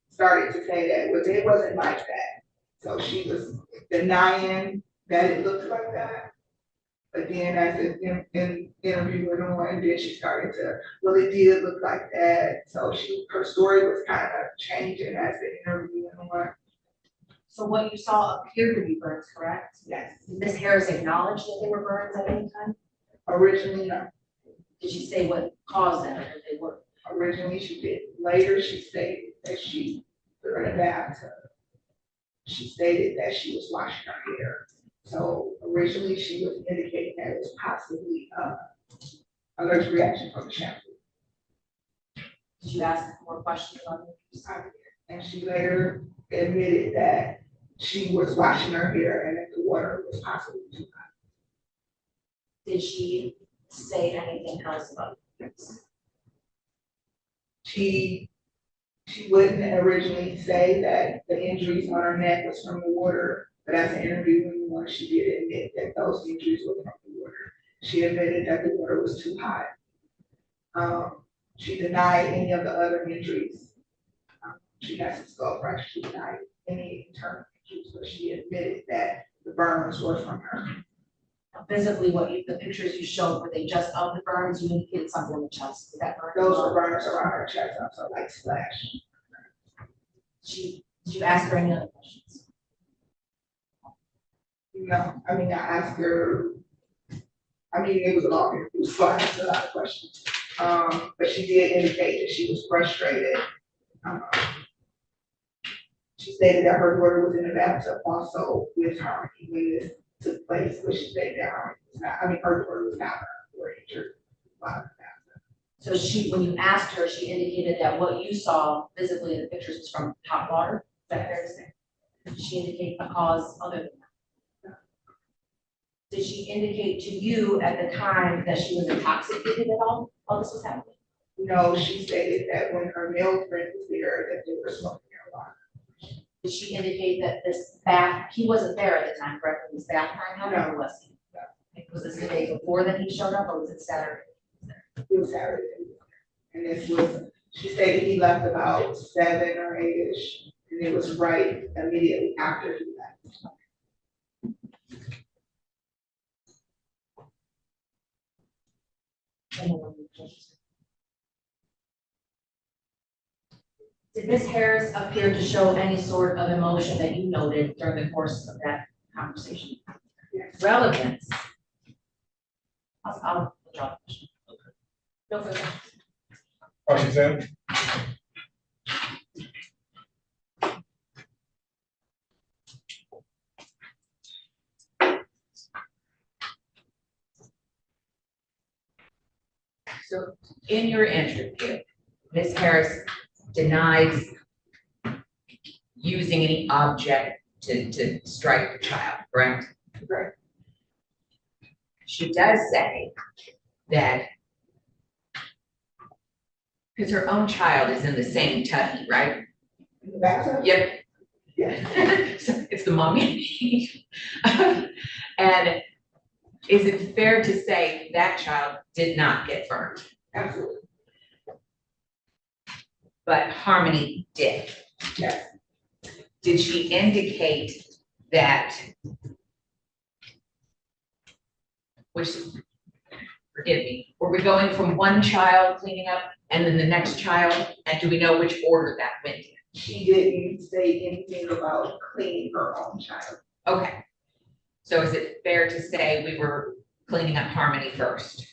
started to say that it wasn't like that. So she was denying that it looked like that. But then as the interview went on, then she started to, well, it did look like that. So her story was kind of changing as the interview went on. So what you saw appeared to be burns, correct? Yes. Did Ms. Harris acknowledge that they were burns at any time? Originally, no. Did she say what caused them or if they were? Originally, she did. Later, she stated that she put her in a bathtub. She stated that she was washing her hair. So originally, she was indicating that it was possibly allergic reaction from the shampoo. Did you ask more questions on this? And she later admitted that she was washing her hair and that the water was possibly too hot. Did she say anything else about this? She wouldn't originally say that the injuries on her neck was from the water, but as an interview went on, she did admit that those injuries were from the water. She admitted that the water was too hot. She denied any of the other injuries. She has a skull fracture. She denied any internal injuries, but she admitted that the burns were from her. Physically, the pictures you showed, were they just of the burns? You indicated something on the chest. Did that burn? Those were burns around her chest, so like splash. Did you ask her any other questions? No, I asked her, it was a long interview, so I asked her a lot of questions. But she did indicate that she was frustrated. She stated that her daughter was in the bathtub also with her when this took place, but she stated that her daughter was not or injured. So she, when you asked her, she indicated that what you saw visibly in the pictures was from hot water, is that fair to say? Did she indicate a cause other than that? Did she indicate to you at the time that she was intoxicated at all while this was happening? No, she stated that when her male friend was there, that they were smoking marijuana. Did she indicate that this bath, he wasn't there at the time, correct? It was bath time, how No. was he? Was this the day before that he showed up, or was it Saturday? It was Saturday. And this was, she stated he left about 7 or 8-ish, and it was right immediately after he left. Did Ms. Harris appear to show any sort of emotion that you noted during the course of that conversation? Yes. Relevance. I'll withdraw the question. No further. Cross-examine. So in your interview, Ms. Harris denies using any object to strike the child, correct? Correct. She does say that because her own child is in the same tubby, right? In the bathtub? Yep. Yes. So it's the mommy. And is it fair to say that child did not get burned, Absolutely. but Harmony did? Yes. Did she indicate that, which, forgive me, were we going from one child cleaning up and then the next child? And do we know which order that went in? She didn't say anything about cleaning her own child. Okay. So is it fair to say we were cleaning up Harmony first?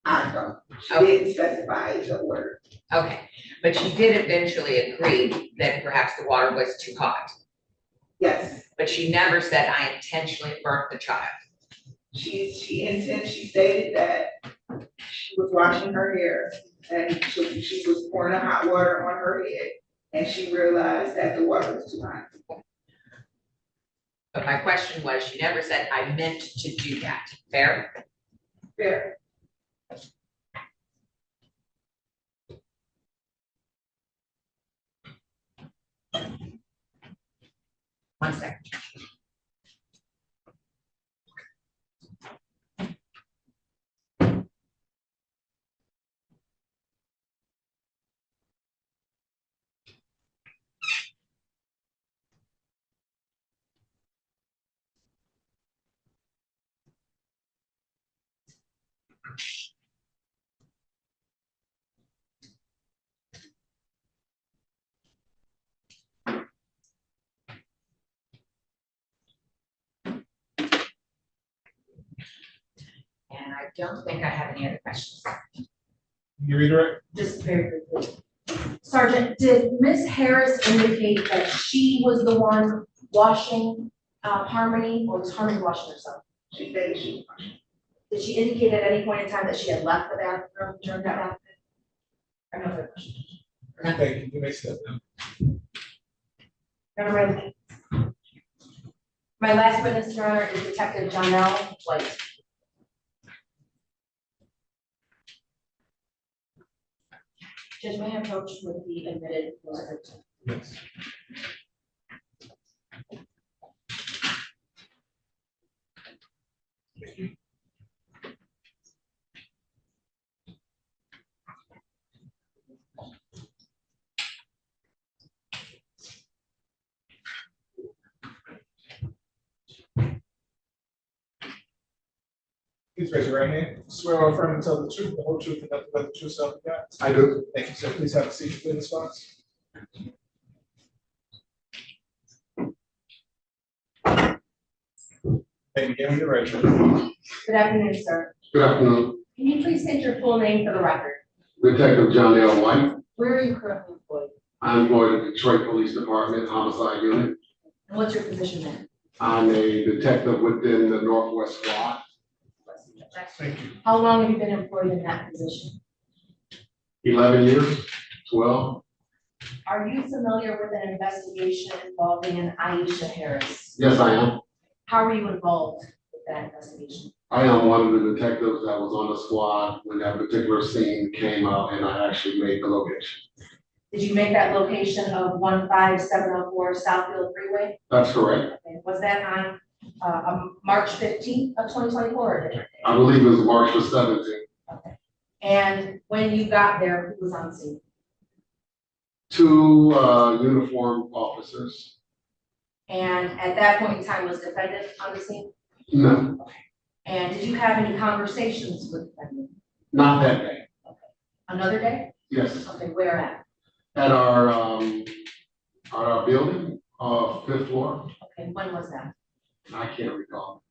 I don't. She Okay. didn't specify the order. Okay, but she did eventually agree that perhaps the water was too hot, Yes. but she never said, I intentionally burnt the child. She stated that she was washing her hair and she was pouring the hot water on her head and she realized that the water was too hot. But my question was, she never said, I meant to do that. Fair? Fair. One second. And I don't think I have any other questions. You redirect? Just very briefly. Sergeant, did Ms. Harris indicate that she was the one washing Harmony, or was Harmony washing herself? She stated she was washing. Did she indicate at any point in time that she had left the bathroom during that bathroom? I have no further questions. Thank you. You may step down. Never mind. My last witness, Your Honor, is Detective Jonell White. Judge, may I approach with the admitted record? Yes. Please raise your right hand. Swear or affirm to tell the truth, the whole truth, and nothing but the truth, so help you God. I do. Thank you, sir. Please have a seat in this box. Thank you. Again, you're ready. Good afternoon, sir. Good afternoon. Can you please state your full name for the record? Detective John L. White, Where are you currently employed? I'm employed at the Detroit Police Department Homicide Unit. And what's your position there? I'm a detective within the Northwest Squad. Thank you. How long have you been employed in that position? 11 years, 12. Are you familiar with an investigation involving an Aisha Harris? Yes, I am. How are you involved with that investigation? I am one of the detectives that was on the squad when that particular scene came out, and I actually made the location. Did you make that location of 15704 Southfield Freeway? That's correct. Okay, was that on March 15th of 2024 or a different day? I believe it was March the 17th. Okay. And when you got there, who was on scene? 2 uniformed officers. And at that point in time, was defendant on the scene? No, And did you have any conversations with defendant? not that day. Another day? Yes, Okay, where at? at our building, 5th floor. Okay, when was that? I can't recall.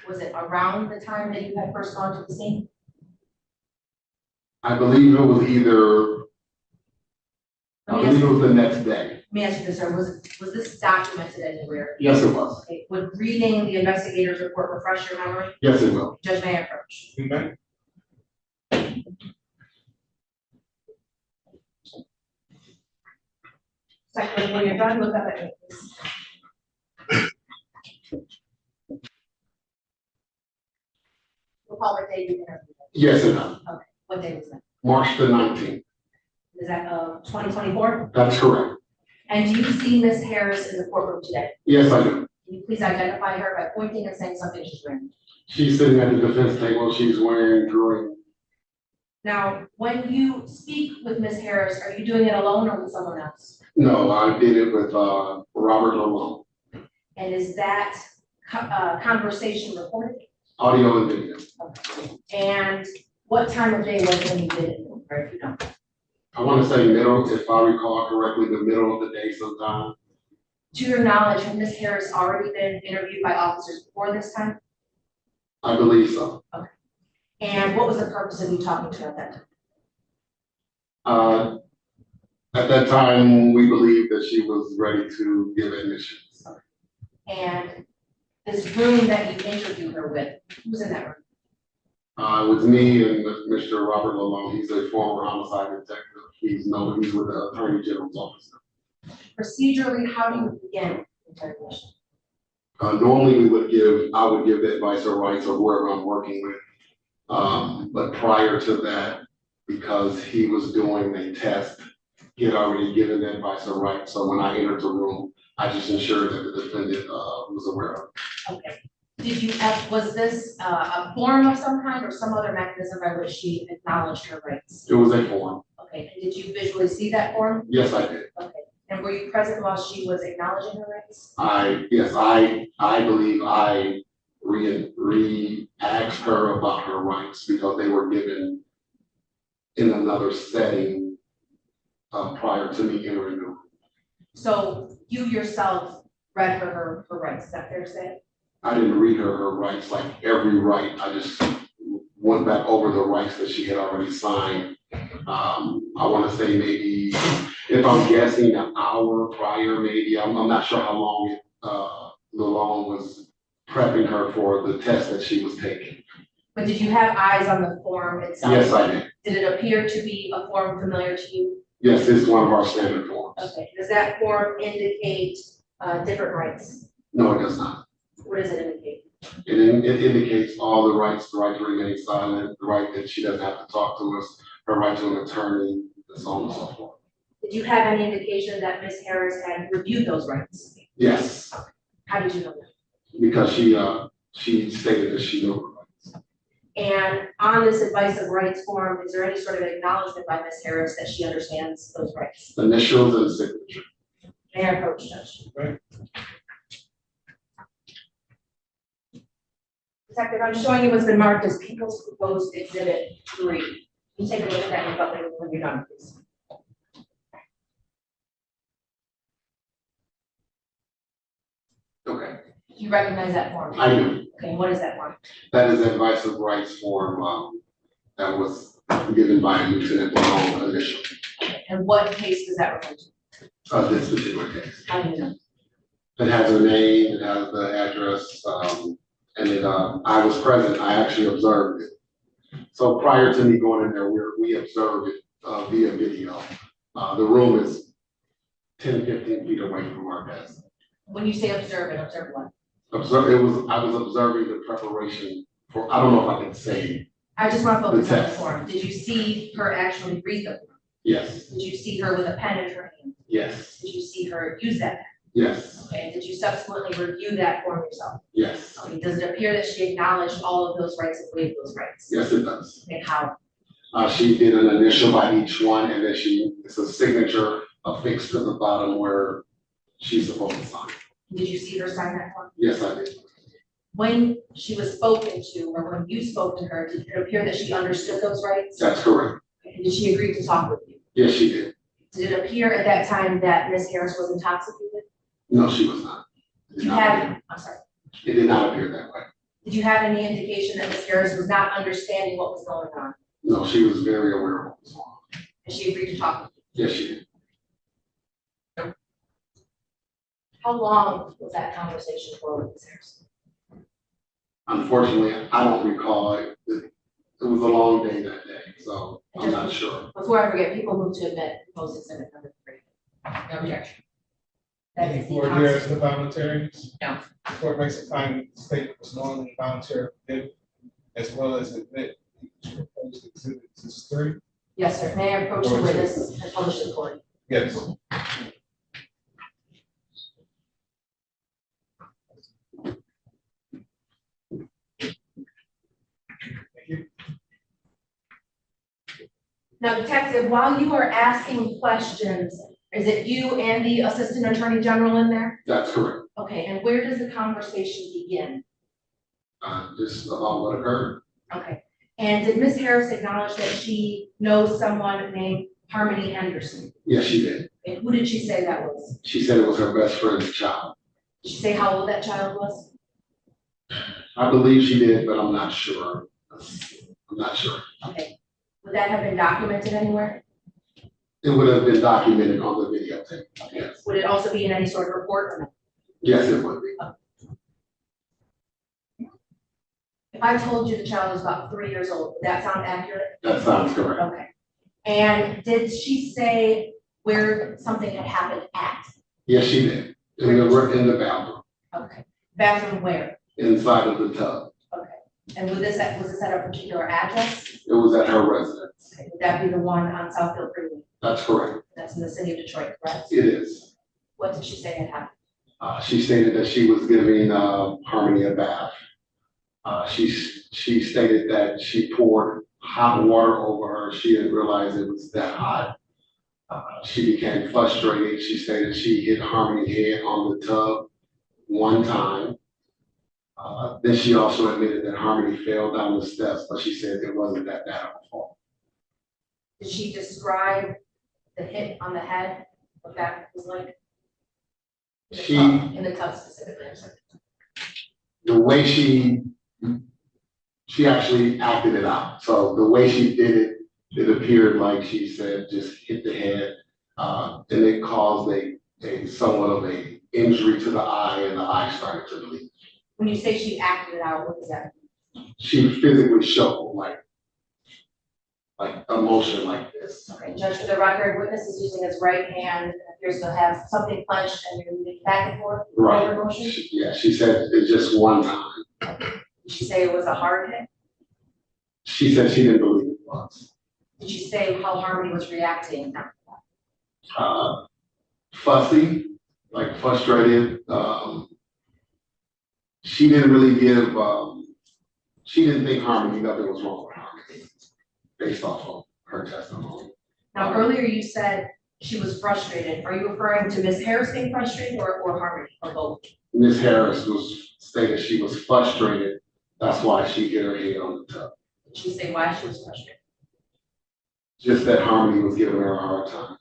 Was it around the time that you had first gone to the scene? I believe it was either, I Let me believe it ask, was the next day. let me ask you this, sir, was this documented anywhere? Yes, it was. Okay, would reading the investigator's report refresh your memory? Yes, it will. Judge may approach. You may. Second, when you're done, look up at me, please. Recall what day you interviewed. Yes, it will. Okay, what day was that? March the 19th. Is that 2024? That's correct. And do you see Ms. Harris in the courtroom today? Yes, I do. Can you please identify her by pointing and saying something she's wearing? She's sitting at the defense table. She's wearing green. Now, when you speak with Ms. Harris, are you doing it alone or with someone else? No, I did it with Robert Lalone. And is that conversation recorded? Audio and video. And what time of day was it when you did it? Or if you don't? I want to say middle, if I recall correctly, the middle of the day sometime. To your knowledge, has Ms. Harris already been interviewed by officers before this time? I believe so. And what was the purpose of you talking to her at that time? At that time, we believed that she was ready to give admissions. And this room that you interviewed her with, who was in that room? It was me and Mr. Robert Lalone. He's a former homicide detective. He's with the Attorney General's office. Procedurally, how do you begin interrogation? Normally, I would give the advice or rights or whoever I'm working with. But prior to that, because he was doing a test, he had already given the advice or rights. So when I entered the room, I just ensured that the defendant was aware of it. Okay. Was this a form of some kind or some other mechanism by which she acknowledged her rights? It was a form. Okay, and did you visually see that form? Yes, I did. Okay, and were you present while she was acknowledging her rights? Yes, I believe I asked her about her rights because they were given in another setting prior to me entering the room. So you yourself read her rights, is that fair to say? I didn't read her rights, like every right. I just went back over the rights that she had already signed. I want to say maybe, if I'm guessing, an hour prior, maybe. I'm not sure how long Lalone was prepping her for the test that she was taking. But did you have eyes on the form itself? Yes, I did. Did it appear to be a form familiar to you? Yes, it's one of our standard forms. Okay, does that form indicate different rights? No, it does not. What does it indicate? It indicates all the rights, the right to remain silent, the right that she doesn't have to talk to us, her right to an attorney, and so on and so forth. Did you have any indication that Ms. Harris had reviewed those rights? Yes, How did you know that? because she stated that she knew her rights. And on this advice of rights form, is there any sort of acknowledgement by Ms. Harris that she understands those rights? Initials and signature. May I approach, Judge? Right. Detective, I'm showing you what's been marked as People's Proposed Exhibit 3. You take a look at that and button when you're done, please. Okay, You recognize that form? I do. Okay, what is that form? That is advice of rights form that was given by Lieutenant Lalone initially. and what case does that refer to? This particular case. How do you know? It has her name, it has the address, and it, I was present, I actually observed it. So prior to me going in there, we observed it, via video. The room is 10, 15 feet away from our desk. When you say observe it, observe what? I was observing the preparation for, I don't know if I can say, I just want to focus The on the test. form. Did you see her actually read the form? yes, Did you see her with a pen in her hand? yes, Did you see her use that pen? yes, Okay, and did you subsequently review that form yourself? yes, Okay, does it appear that she acknowledged all of those rights and waived those rights? yes, it does. Okay, how? She did an initial by each one, and then it's a signature affixed to the bottom where she's supposed to sign. Did you see her sign that form? Yes, I did. When she was spoken to, or when you spoke to her, did it appear that she understood those rights? That's correct. And did she agree to talk with you? Yes, she did. Did it appear at that time that Ms. Harris was intoxicated? No, she was not. It Did did you not have, appear- I'm sorry, It did not appear that way. did you have any indication that Ms. Harris was not understanding what was going on? No, she was very aware of what was going on. And she agreed to talk with you? Yes, she did. How long was that conversation for with Ms. Harris? Unfortunately, I don't recall it. It was a long day that day, so I'm not sure. Before I forget, people move to admit proposed exhibit number 3. No objection. That is the Before here is the voluntariness. No. The court makes a finding the statement was knowingly voluntary, as well as admit each proposed exhibit is 3. Yes, sir. May I approach the witness and publish the court? Yes. Thank you. Now, detective, while you are asking questions, is it you and the assistant attorney general in there? That's correct. Okay, and where does the conversation begin? Just about what occurred. Okay, and did Ms. Harris acknowledge that she knows someone named Harmony Henderson? Yes, she did. And who did she say that was? She said it was her best friend's child. Did she say how old that child was? I believe she did, but I'm not sure. I'm not sure. Okay, would that have been documented anywhere? It would have been documented on the videotape. Yes. Would it also be in any sort of report or not? Yes, it would be. If I told you the child was about 3 years old, would that sound accurate? That sounds correct. Okay. And did she say where something had happened at? Yes, she did. In the bathroom, Okay. Bathroom where? inside of the tub. Okay. And was this at a particular address? It was at her residence. Okay. Would that be the one on Southfield Freeway? That's correct. That's in the city of Detroit, correct? It is. What did she say had happened? She stated that she was giving Harmony a bath. She stated that she poured hot water over her. She didn't realize it was that hot. She became frustrated. She stated she hit Harmony's head on the tub one time. Then she also admitted that Harmony fell down the steps, but she said it wasn't that bad of a fall. Did she describe the hit on the head, what that was like? In the tub specifically, I'm sorry. The way she actually acted it out. So the way she did it, it appeared like she said just hit the head, and it caused a somewhat of a injury to the eye, and the eye started to bleed. When you say she acted it out, what does that mean? She physically showed like emotion like this. Okay, Judge, for the record, witness is using his right hand, and appears to have something clenched, and you're moving back and forth. Right. Forward motion. Yeah, she said it just one time. Did she say it was a hard hit? She said she didn't believe it was. Did she say how Harmony was reacting? Fussy, like frustrated. She didn't really give, she didn't think Harmony, nothing was wrong with Harmony, based off of her testimony. Now, earlier you said she was frustrated. Are you referring to Ms. Harris being frustrated or Harmony, or both? Ms. Harris was stated she was frustrated. That's why she hit her head on the tub. Did she say why she was frustrated? Just that Harmony was giving her a hard time.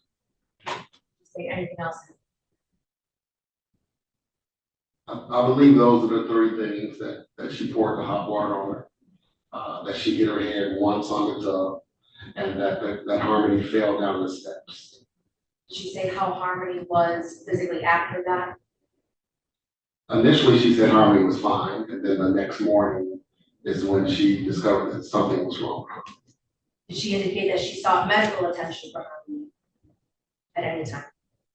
Did she say anything else? I believe those are the three things that she poured the hot water on her, that she hit her head once on the tub, and that Harmony fell down the steps. Did she say how Harmony was physically after that? Initially, she said Harmony was fine, and then the next morning is when she discovered that something was wrong. Did she indicate that she sought medical attention from Harmony at any time?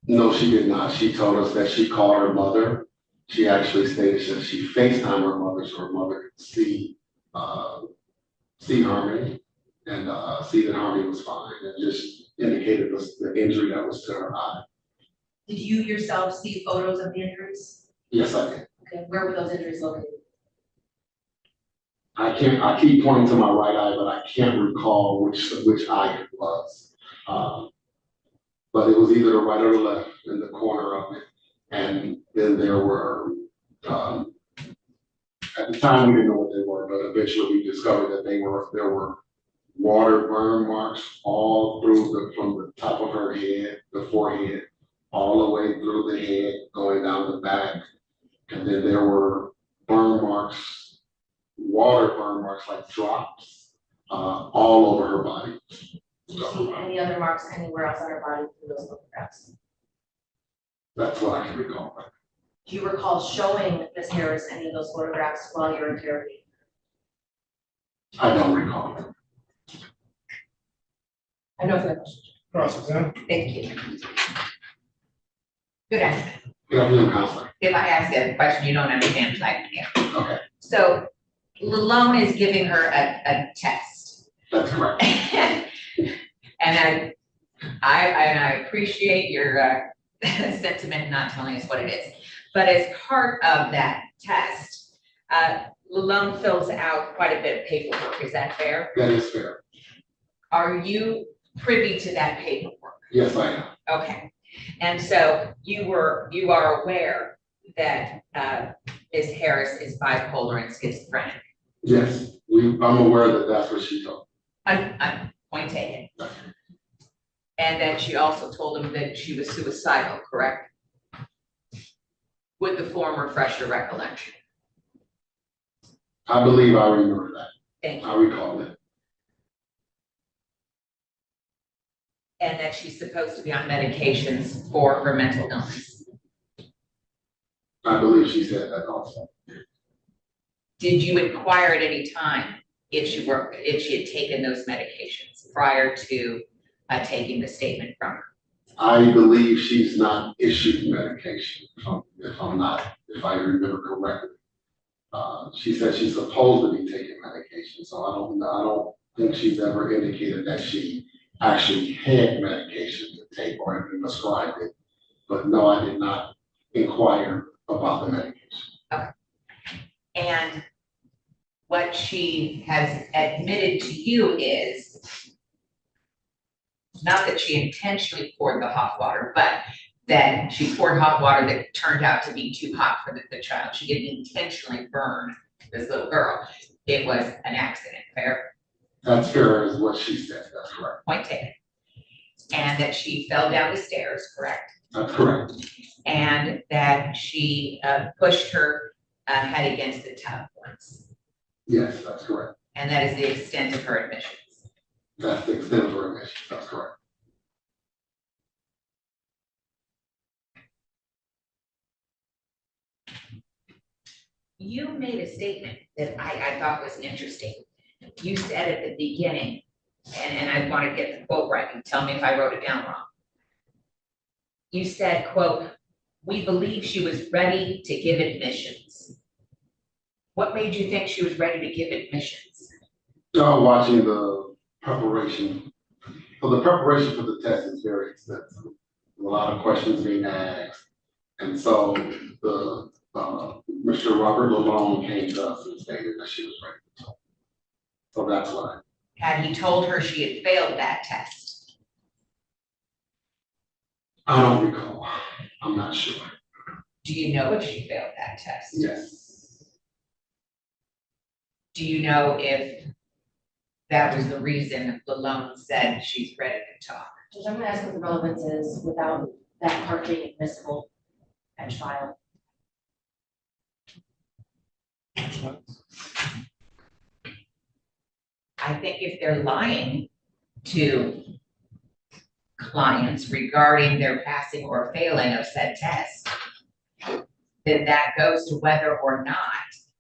No, she did not. She told us that she called her mother. She actually stated that she FaceTimed her mother so her mother could see Harmony and see that Harmony was fine, and just indicated the injury that was to her eye. Did you yourself see photos of the injuries? Yes, I did. Okay, where were those injuries located? I keep pointing to my right eye, but I can't recall which eye it was. But it was either the right or the left in the corner of it. And then there were, at the time, we didn't know what they were, but eventually we discovered that there were water burn marks all through from the top of her head, the forehead, all the way through the head, going down the back. And then there were burn marks, water burn marks like drops, all over her body. Did you see any other marks anywhere else on her body through those photographs? That's what I can recall. Do you recall showing Ms. Harris any of those photographs while you were interrogating? I don't recall. I know further questions. Cross-examine. Thank you. Good afternoon. Good afternoon, Counselor. If I ask a question you don't understand, please I can. Okay, So Lalone is giving her a test. that's correct. And I appreciate your sentiment not telling us what it is. But as part of that test, Lalone fills out quite a bit of paperwork. Is that fair? That is fair. Are you privy to that paperwork? Yes, I am. Okay. And so you are aware that Ms. Harris is bipolar and schizophrenic. Yes, I'm aware that that's what she told. I'm point taken. And that she also told him that she was suicidal, correct? Would the form refresh your recollection? I believe I remember that. Thank you. I recall it. And that she's supposed to be on medications for her mental illness. I believe she said that also. Did you inquire at any time if she had taken those medications prior to taking the statement from her? I believe she's not issued medication, if I remember correctly. She said she's supposed to be taking medication, so I don't think she's ever indicated that she actually had medication to take or had been prescribed it. But no, I did not inquire about the medication. Okay. And what she has admitted to you is not that she intentionally poured the hot water, but that she poured hot water that turned out to be too hot for the child. She didn't intentionally burn this little girl. It was an accident, fair? That's fair is what she said, that's correct. Point taken. And that she fell down the stairs, correct? That's correct. And that she pushed her head against the tub once. Yes, that's correct. And that is the extent of her admissions. That's the extent of her admission, that's correct. You made a statement that I thought was interesting. You said at the beginning, and I want to get the quote right, and tell me if I wrote it down wrong. You said, quote, "We believe she was ready to give admissions." What made you think she was ready to give admissions? Watching the preparation. So the preparation for the test is very extensive. A lot of questions being asked. And so the Mr. Robert Lalone came to us and stated that she was ready to talk. So that's why. Had he told her she had failed that test? I don't recall. I'm not sure. Do you know if she failed that test? Yes. Do you know if that was the reason Lalone said she's ready to talk? Judge, I'm gonna ask what the relevance is without that part being admissible at trial. I think if they're lying to clients regarding their passing or failing of said test, then that goes to whether or not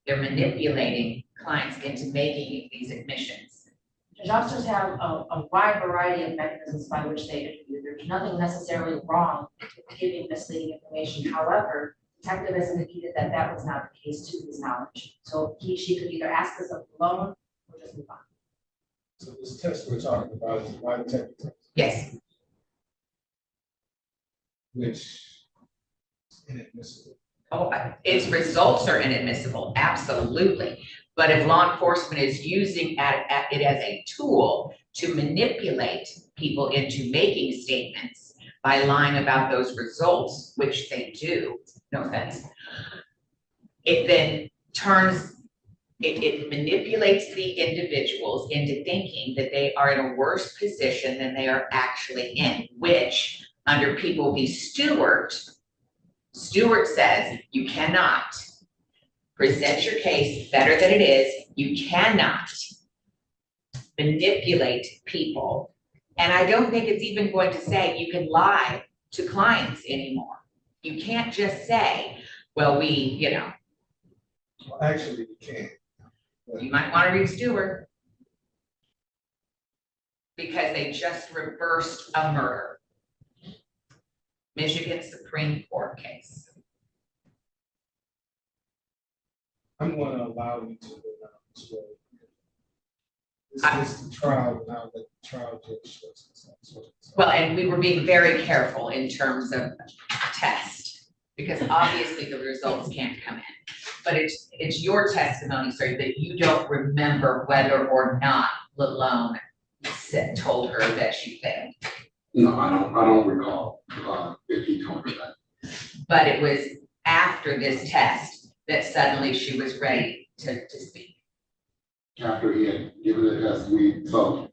they're manipulating clients into making these admissions. Judge, officers have a wide variety of mechanisms by which they interview. There's nothing necessarily wrong with giving misleading information. However, detective has indicated that that was not the case to his knowledge. So she could either ask us alone or just move on. So this test we're talking about is a lie detector test, Yes, which is inadmissible. oh, its results are inadmissible, absolutely. But if law enforcement is using it as a tool to manipulate people into making statements by lying about those results, which they do, no offense, it then it manipulates the individuals into thinking that they are in a worse position than they are actually in, which under People v. Stewart says you cannot present your case better than it is. You cannot manipulate people. And I don't think it's even going to say you can lie to clients anymore. You can't just say, well, Well, actually, you can. you might want to read Stewart because they just reversed a murder. Michigan Supreme Court case. I'm going to allow you to go down this road. This is the trial, now that the trial judge shows us. Well, and we were being very careful in terms of test, because obviously the results can't come in. But it's your testimony, sir, that you don't remember whether or not Lalone told her that she failed. No, I don't recall, if he told her that. But it was after this test that suddenly she was ready to speak. After he had given the test, so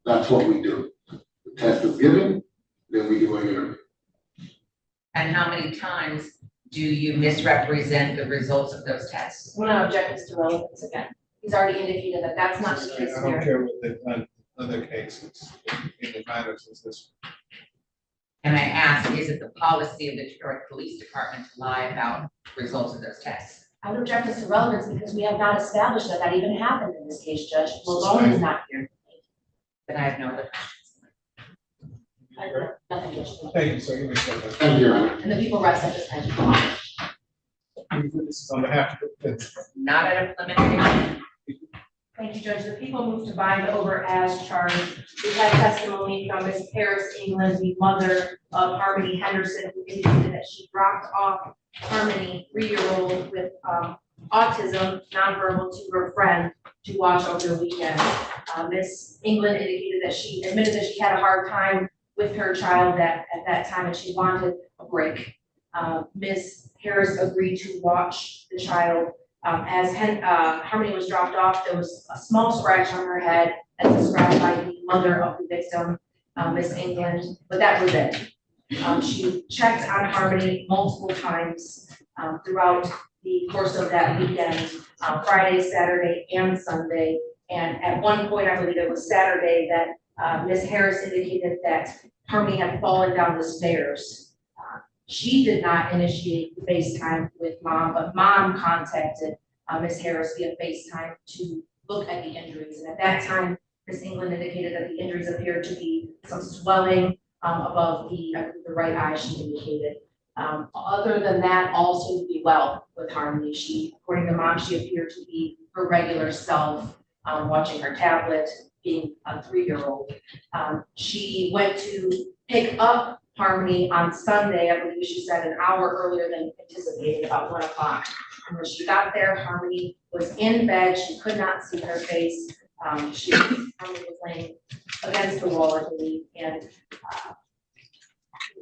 that's what we do. The test is given, then we do an interview. And how many times do you misrepresent the results of those tests? I'm going to object this to relevance again. He's already indicated that that's not the case I don't here. care what they've done in other cases, in the matters is this. And I ask, is it the policy of the Detroit Police Department to lie about results of those tests? I would object this to relevance because we have not established that that even happened in this case, Judge. Lalone is not here. Then I have no other questions. I have nothing, Judge. Thank you, sir. You may step back. Thank you, Your Honor. And the people rest at this time. This is on behalf of the defense. Not at a preliminary. Thank you, Judge. The people move to bind over as charged. We had testimony from Ms. Paris England, the mother of Harmony Henderson, who indicated that she dropped off Harmony, 3-year-old with autism, nonverbal, to her friend to watch over the weekend. Ms. England indicated that she admitted that she had a hard time with her child at that time and she wanted a break. Ms. Harris agreed to watch the child. As Harmony was dropped off, there was a small scratch on her head as described by the mother of the victim, Ms. England, but that was it. She checked on Harmony multiple times throughout the course of that weekend, Friday, Saturday, and Sunday. And at one point, I believe it was Saturday, that Ms. Harris indicated that Harmony had fallen down the stairs. She did not initiate FaceTime with mom, but mom contacted Ms. Harris via FaceTime to look at the injuries. And at that time, Ms. England indicated that the injuries appeared to be some swelling above the right eye, she indicated. Other than that, all seemed to be well with Harmony. She, according to mom, she appeared to be her regular self, watching her tablet, being a 3-year-old. She went to pick up Harmony on Sunday, I believe she said an hour earlier than anticipated, about 1 o'clock. And when she got there, Harmony was in bed. She could not see her face. Harmony was laying against the wall, I believe, and it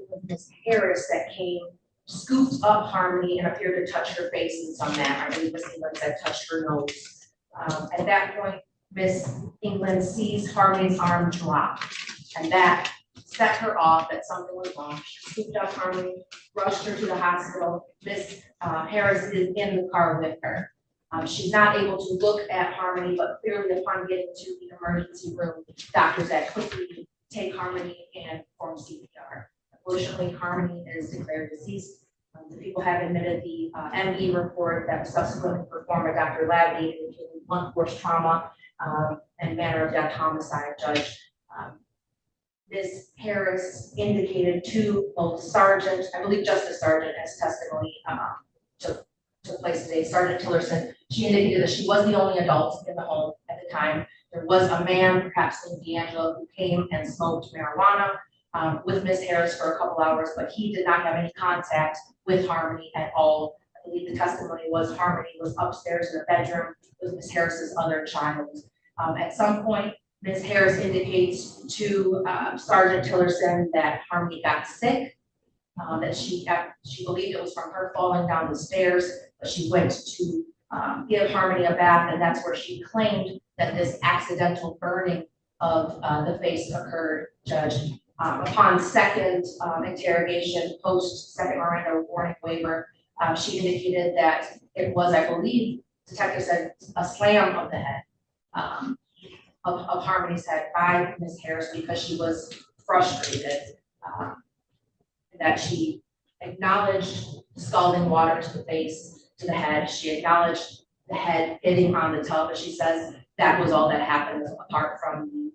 was Ms. Harris that came, scooped up Harmony and appeared to touch her face in some manner. I believe Ms. England said touched her nose. At that point, Ms. England sees Harmony's arm drop, and that set her off that something was wrong. She scooped up Harmony, rushed her to the hospital. Ms. Harris is in the car with her. She's not able to look at Harmony, but clearly upon getting to the emergency room, doctors had quickly take Harmony and for perform CPR. Unfortunately, Harmony is declared deceased. The people have admitted the ME report that was subsequently performed by Dr. Labadie indicating blunt force trauma and manner of death homicide. Judge, Ms. Harris indicated to both Sergeant, I believe Justice Sergeant, as testimony took place today, Sergeant Tillerson. She indicated that she was the only adult in the home at the time. There was a man, perhaps named D'Angelo, who came and smoked marijuana with Ms. Harris for a couple hours, but he did not have any contact with Harmony at all. I believe the testimony was Harmony was upstairs in the bedroom with Ms. Harris's other child. At some point, Ms. Harris indicates to Sergeant Tillerson that Harmony got sick, that she believed it was from her falling down the stairs, but she went to give Harmony a bath, and that's where she claimed that this accidental burning of the face occurred, Judge. Upon second interrogation, post-second Miranda warning waiver, she indicated that it was, I believe, detective said, a slam of the head, of Harmony's head by Ms. Harris because she was frustrated, that she acknowledged scalding water to the face, to the head. She acknowledged the head hitting on the tub, but she says that was all that happened apart from the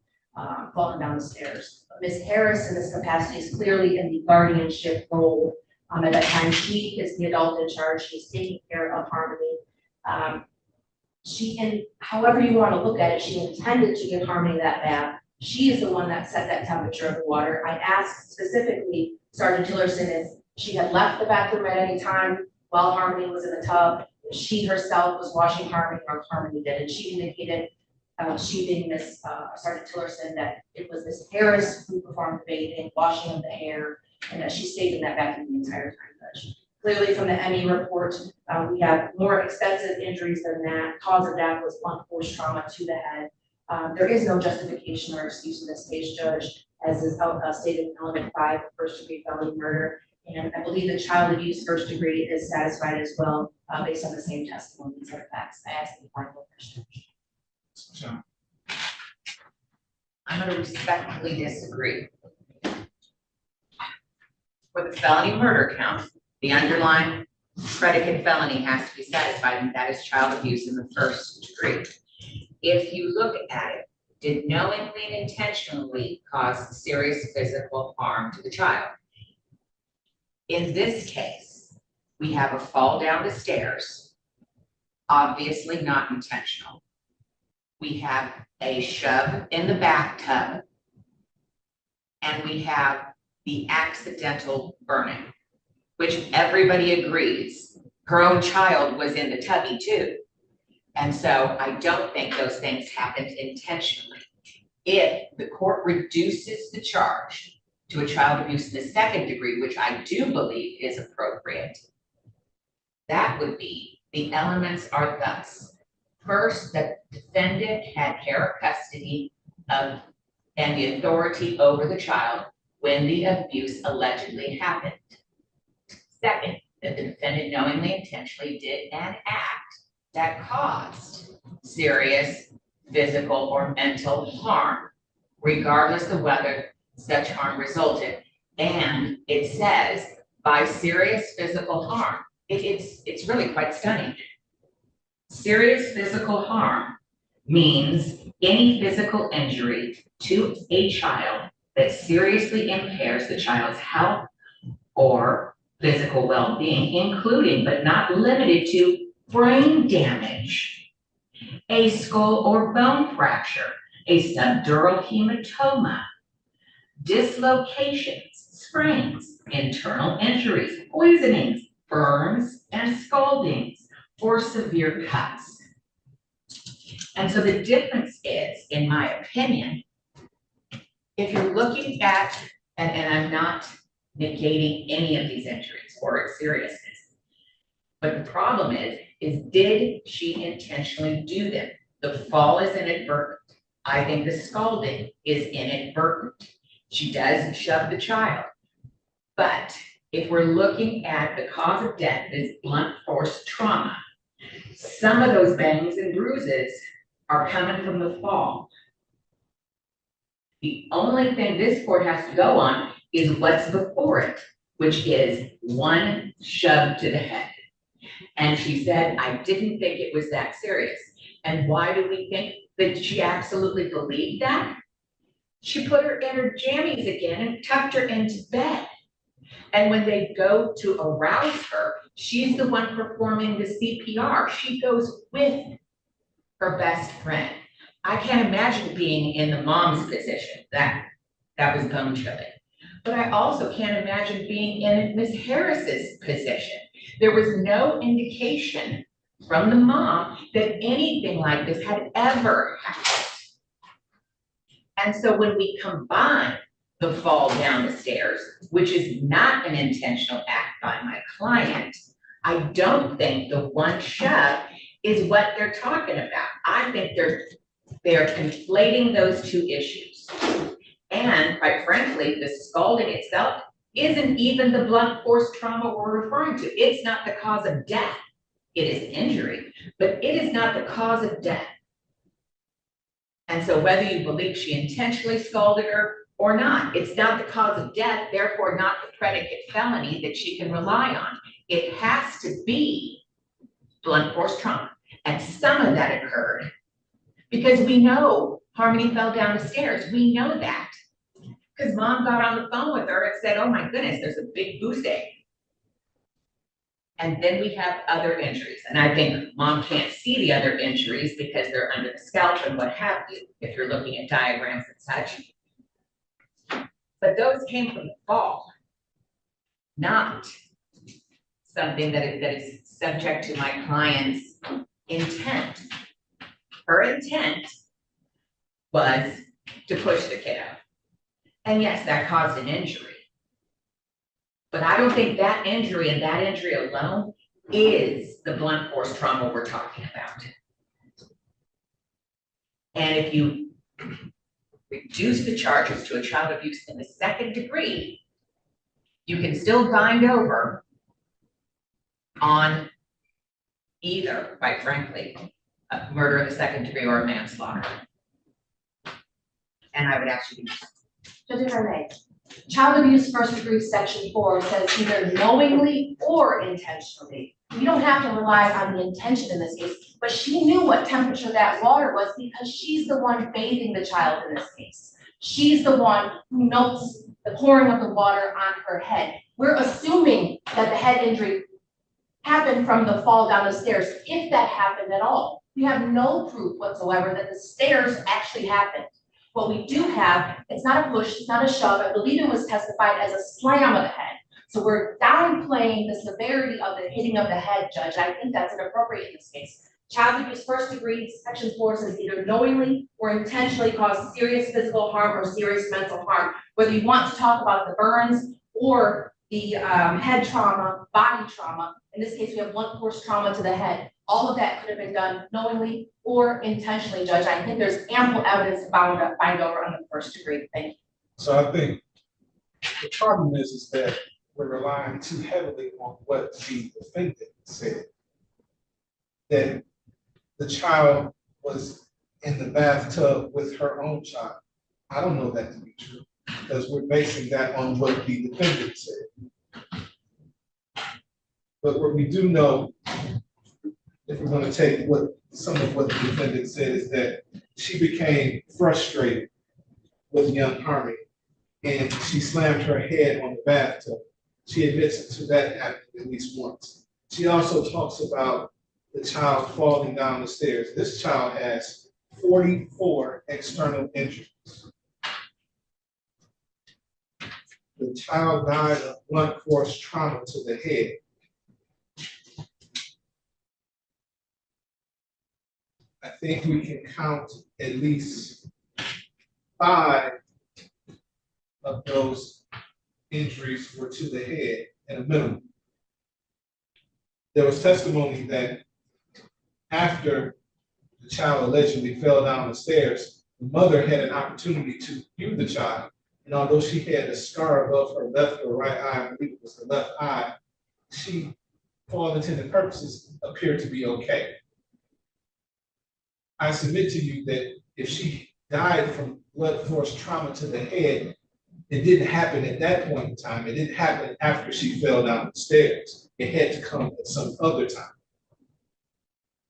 falling down the stairs. Ms. Harris in this capacity is clearly in the guardianship role. At that time, she is the adult in charge. She's taking care of Harmony. However you want to look at it, she intended to give Harmony that bath. She is the one that set that temperature of the water. I asked specifically Sergeant Tillerson if she had left the bathroom at any time while Harmony was in the tub. If she herself was washing Harmony or if Harmony did. And she indicated, she being Miss Sergeant Tillerson, that it was Miss Harris who performed the bathing, washing of the hair, and that she stayed in that bathroom the entire time. Clearly from the ME report, we have more extensive injuries than that. Cause of death was blunt force trauma to the head. There is no justification or excuse in this case, Judge, as is stated in element 5 of first degree felony murder. And I believe the child abuse first degree is satisfied as well, based on the same testimony and set of facts. I ask the final question. I'm going to respectfully disagree. For the felony murder count, the underlying predicate felony has to be satisfied, and that is child abuse in the first degree. If you look at it, did knowingly and intentionally cause serious physical harm to the child? In this case, we have a fall down the stairs, obviously not intentional. We have a shove in the bathtub, and we have the accidental burning, which everybody agrees. Her own child was in the tubby too. And so I don't think those things happened intentionally. If the court reduces the charge to a child abuse in the second degree, which I do believe is appropriate, that would be, the elements are thus. First, the defendant had care or custody of and the authority over the child when the abuse allegedly happened. Second, that the defendant knowingly, intentionally did an act that caused serious physical or mental harm, regardless of whether such harm resulted. And it says by serious physical harm, it's really quite stunning. Serious physical harm means any physical injury to a child that seriously impairs the child's health or physical well-being, including but not limited to brain damage, a skull or bone fracture, a subdural hematoma, dislocations, sprains, internal injuries, poisonings, burns, and scaldings, or severe cuts. And so the difference is, in my opinion, if you're looking at, and I'm not negating any of these injuries or its seriousness, but the problem is did she intentionally do them? The fall is inadvertent. I think the scalding is inadvertent. She does shove the child. But if we're looking at the cause of death is blunt force trauma, some of those bangs and bruises are coming from the fall. The only thing this court has to go on is what's before it, which is one shove to the head. And she said, I didn't think it was that serious. And why do we think that she absolutely believed that? She put her in her jammies again and tucked her into bed. And when they go to arouse her, she's the one performing the CPR. She goes with her best friend. I can't imagine being in the mom's position. That was bone chilling. But I also can't imagine being in Miss Harris's position. There was no indication from the mom that anything like this had ever happened. And so when we combine the fall down the stairs, which is not an intentional act by my client, I don't think the one shove is what they're talking about. I think they're conflating those two issues. And quite frankly, the scalding itself isn't even the blunt force trauma we're referring to. It's not the cause of death. It is injury, but it is not the cause of death. And so whether you believe she intentionally scalded her or not, it's not the cause of death, therefore not the predicate felony that she can rely on. It has to be blunt force trauma. And some of that occurred because we know Harmony fell down the stairs. We know that. Because mom got on the phone with her and said, oh my goodness, there's a big goose egg. And then we have other injuries. And I think mom can't see the other injuries because they're under the scalp and what have you, if you're looking at diagrams and such. But those came from the fall, not something that is subject to my client's intent. Her intent was to push the kiddo. And yes, that caused an injury. But I don't think that injury and that injury alone is the blunt force trauma we're talking about. And if you reduce the charges to a child abuse in the second degree, you can still bind over on either, quite frankly, a murder in the second degree or a manslaughter. And I would actually be. Judge, if I may, child abuse first degree section 4 says either knowingly or intentionally. You don't have to rely on the intention in this case, but she knew what temperature that water was because she's the one bathing the child in this case. She's the one who notes the pouring of the water on her head. We're assuming that the head injury happened from the fall down the stairs, if that happened at all. We have no proof whatsoever that the stairs actually happened. What we do have, it's not a push, it's not a shove. I believe it was testified as a slam of the head. So we're downplaying the severity of the hitting of the head, Judge. I think that's inappropriate in this case. Child abuse first degree, section 4 says either knowingly or intentionally cause serious physical harm or serious mental harm. Whether you want to talk about the burns or the head trauma, body trauma, in this case we have blunt force trauma to the head. All of that could have been done knowingly or intentionally, Judge. I think there's ample evidence to bind over on the first degree. Thank you. So I think the problem is that we're relying too heavily on what the defendant said. That the child was in the bathtub with her own child. I don't know that to be true because we're basing that on what the defendant said. But what we do know, if we're going to take some of what the defendant said, is that she became frustrated with young Harmony and she slammed her head on the bathtub. She admits to that happening at least once. She also talks about the child falling down the stairs. This child has 44 external injuries. The child died of blunt force trauma to the head. I think we can count at least 5 of those injuries were to the head at a minimum. There was testimony that after the child allegedly fell down the stairs, the mother had an opportunity to view the child. And although she had a scar above her left or right eye, I believe it was the left eye, she, for all intents and purposes, appeared to be okay. I submit to you that if she died from blunt force trauma to the head, It didn't happen at that point in time. It didn't happen after she fell down the stairs. It had to come at some other time.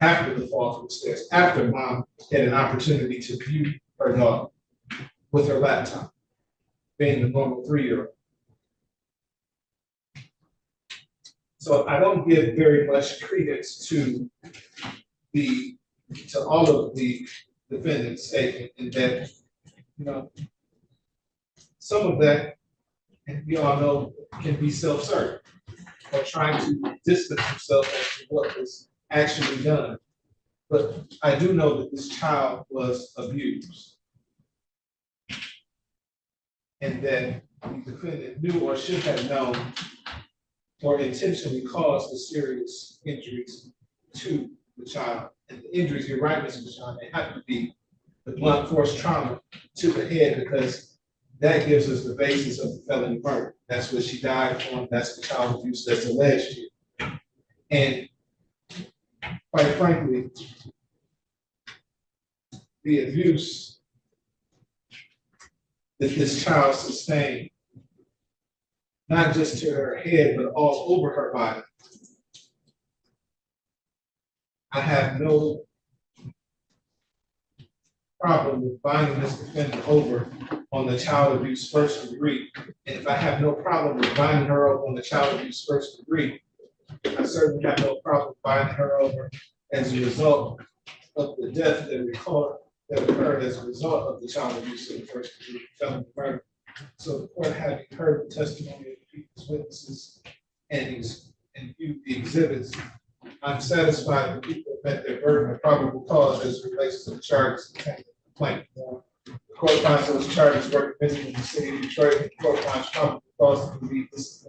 After the fall from the stairs, after mom had an opportunity to view her daughter with her laptop, being the normal 3-year-old. So I don't give very much credence to all of the defendant's statement in that, you know, some of that, and we all know, can be self-serving or trying to distance himself from what was actually done. But I do know that this child was abused. And that the defendant knew or should have known or intentionally caused the serious injuries to the child. And the injuries, you're right, Mr. John, they have to be the blunt force trauma to the head, because that gives us the basis of the felony murder. That's what she died from. That's the child abuse that's alleged here. And quite frankly, the abuse that this child sustained, not just to her head, but all over her body, I have no problem with binding this defendant over on the child abuse first degree. And if I have no problem with binding her over on the child abuse first degree, I certainly have no problem binding her over as a result of the death that occurred as a result of the child abuse in the first degree felony murder. So the court, having heard the testimony of the people's witnesses and viewed the exhibits, I'm satisfied that people have met their burden of probable cause as it relates to the charges contained in the complaint. The court finds those charges were committed in the city of Detroit, and the court finds probable cause to believe this is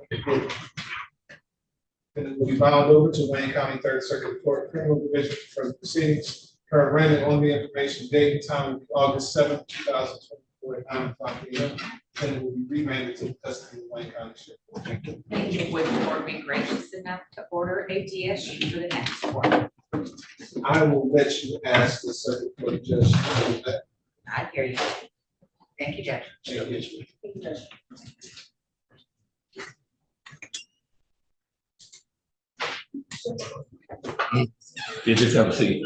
and it will be bound over to Wayne County Third Circuit Court Criminal Division for further proceedings. Her arraignment on the information date and time will be August 7th, 2024 at 9:00 p.m. And it will be remanded to the custody of Wayne County Sheriff. Thank you. Thank you. Would the court be gracious enough to order a DSU for the next one? I will let you ask the circuit court judge to do that. I hear you. Thank you, Judge. Thank you. Thank you, Judge. You just have a seat.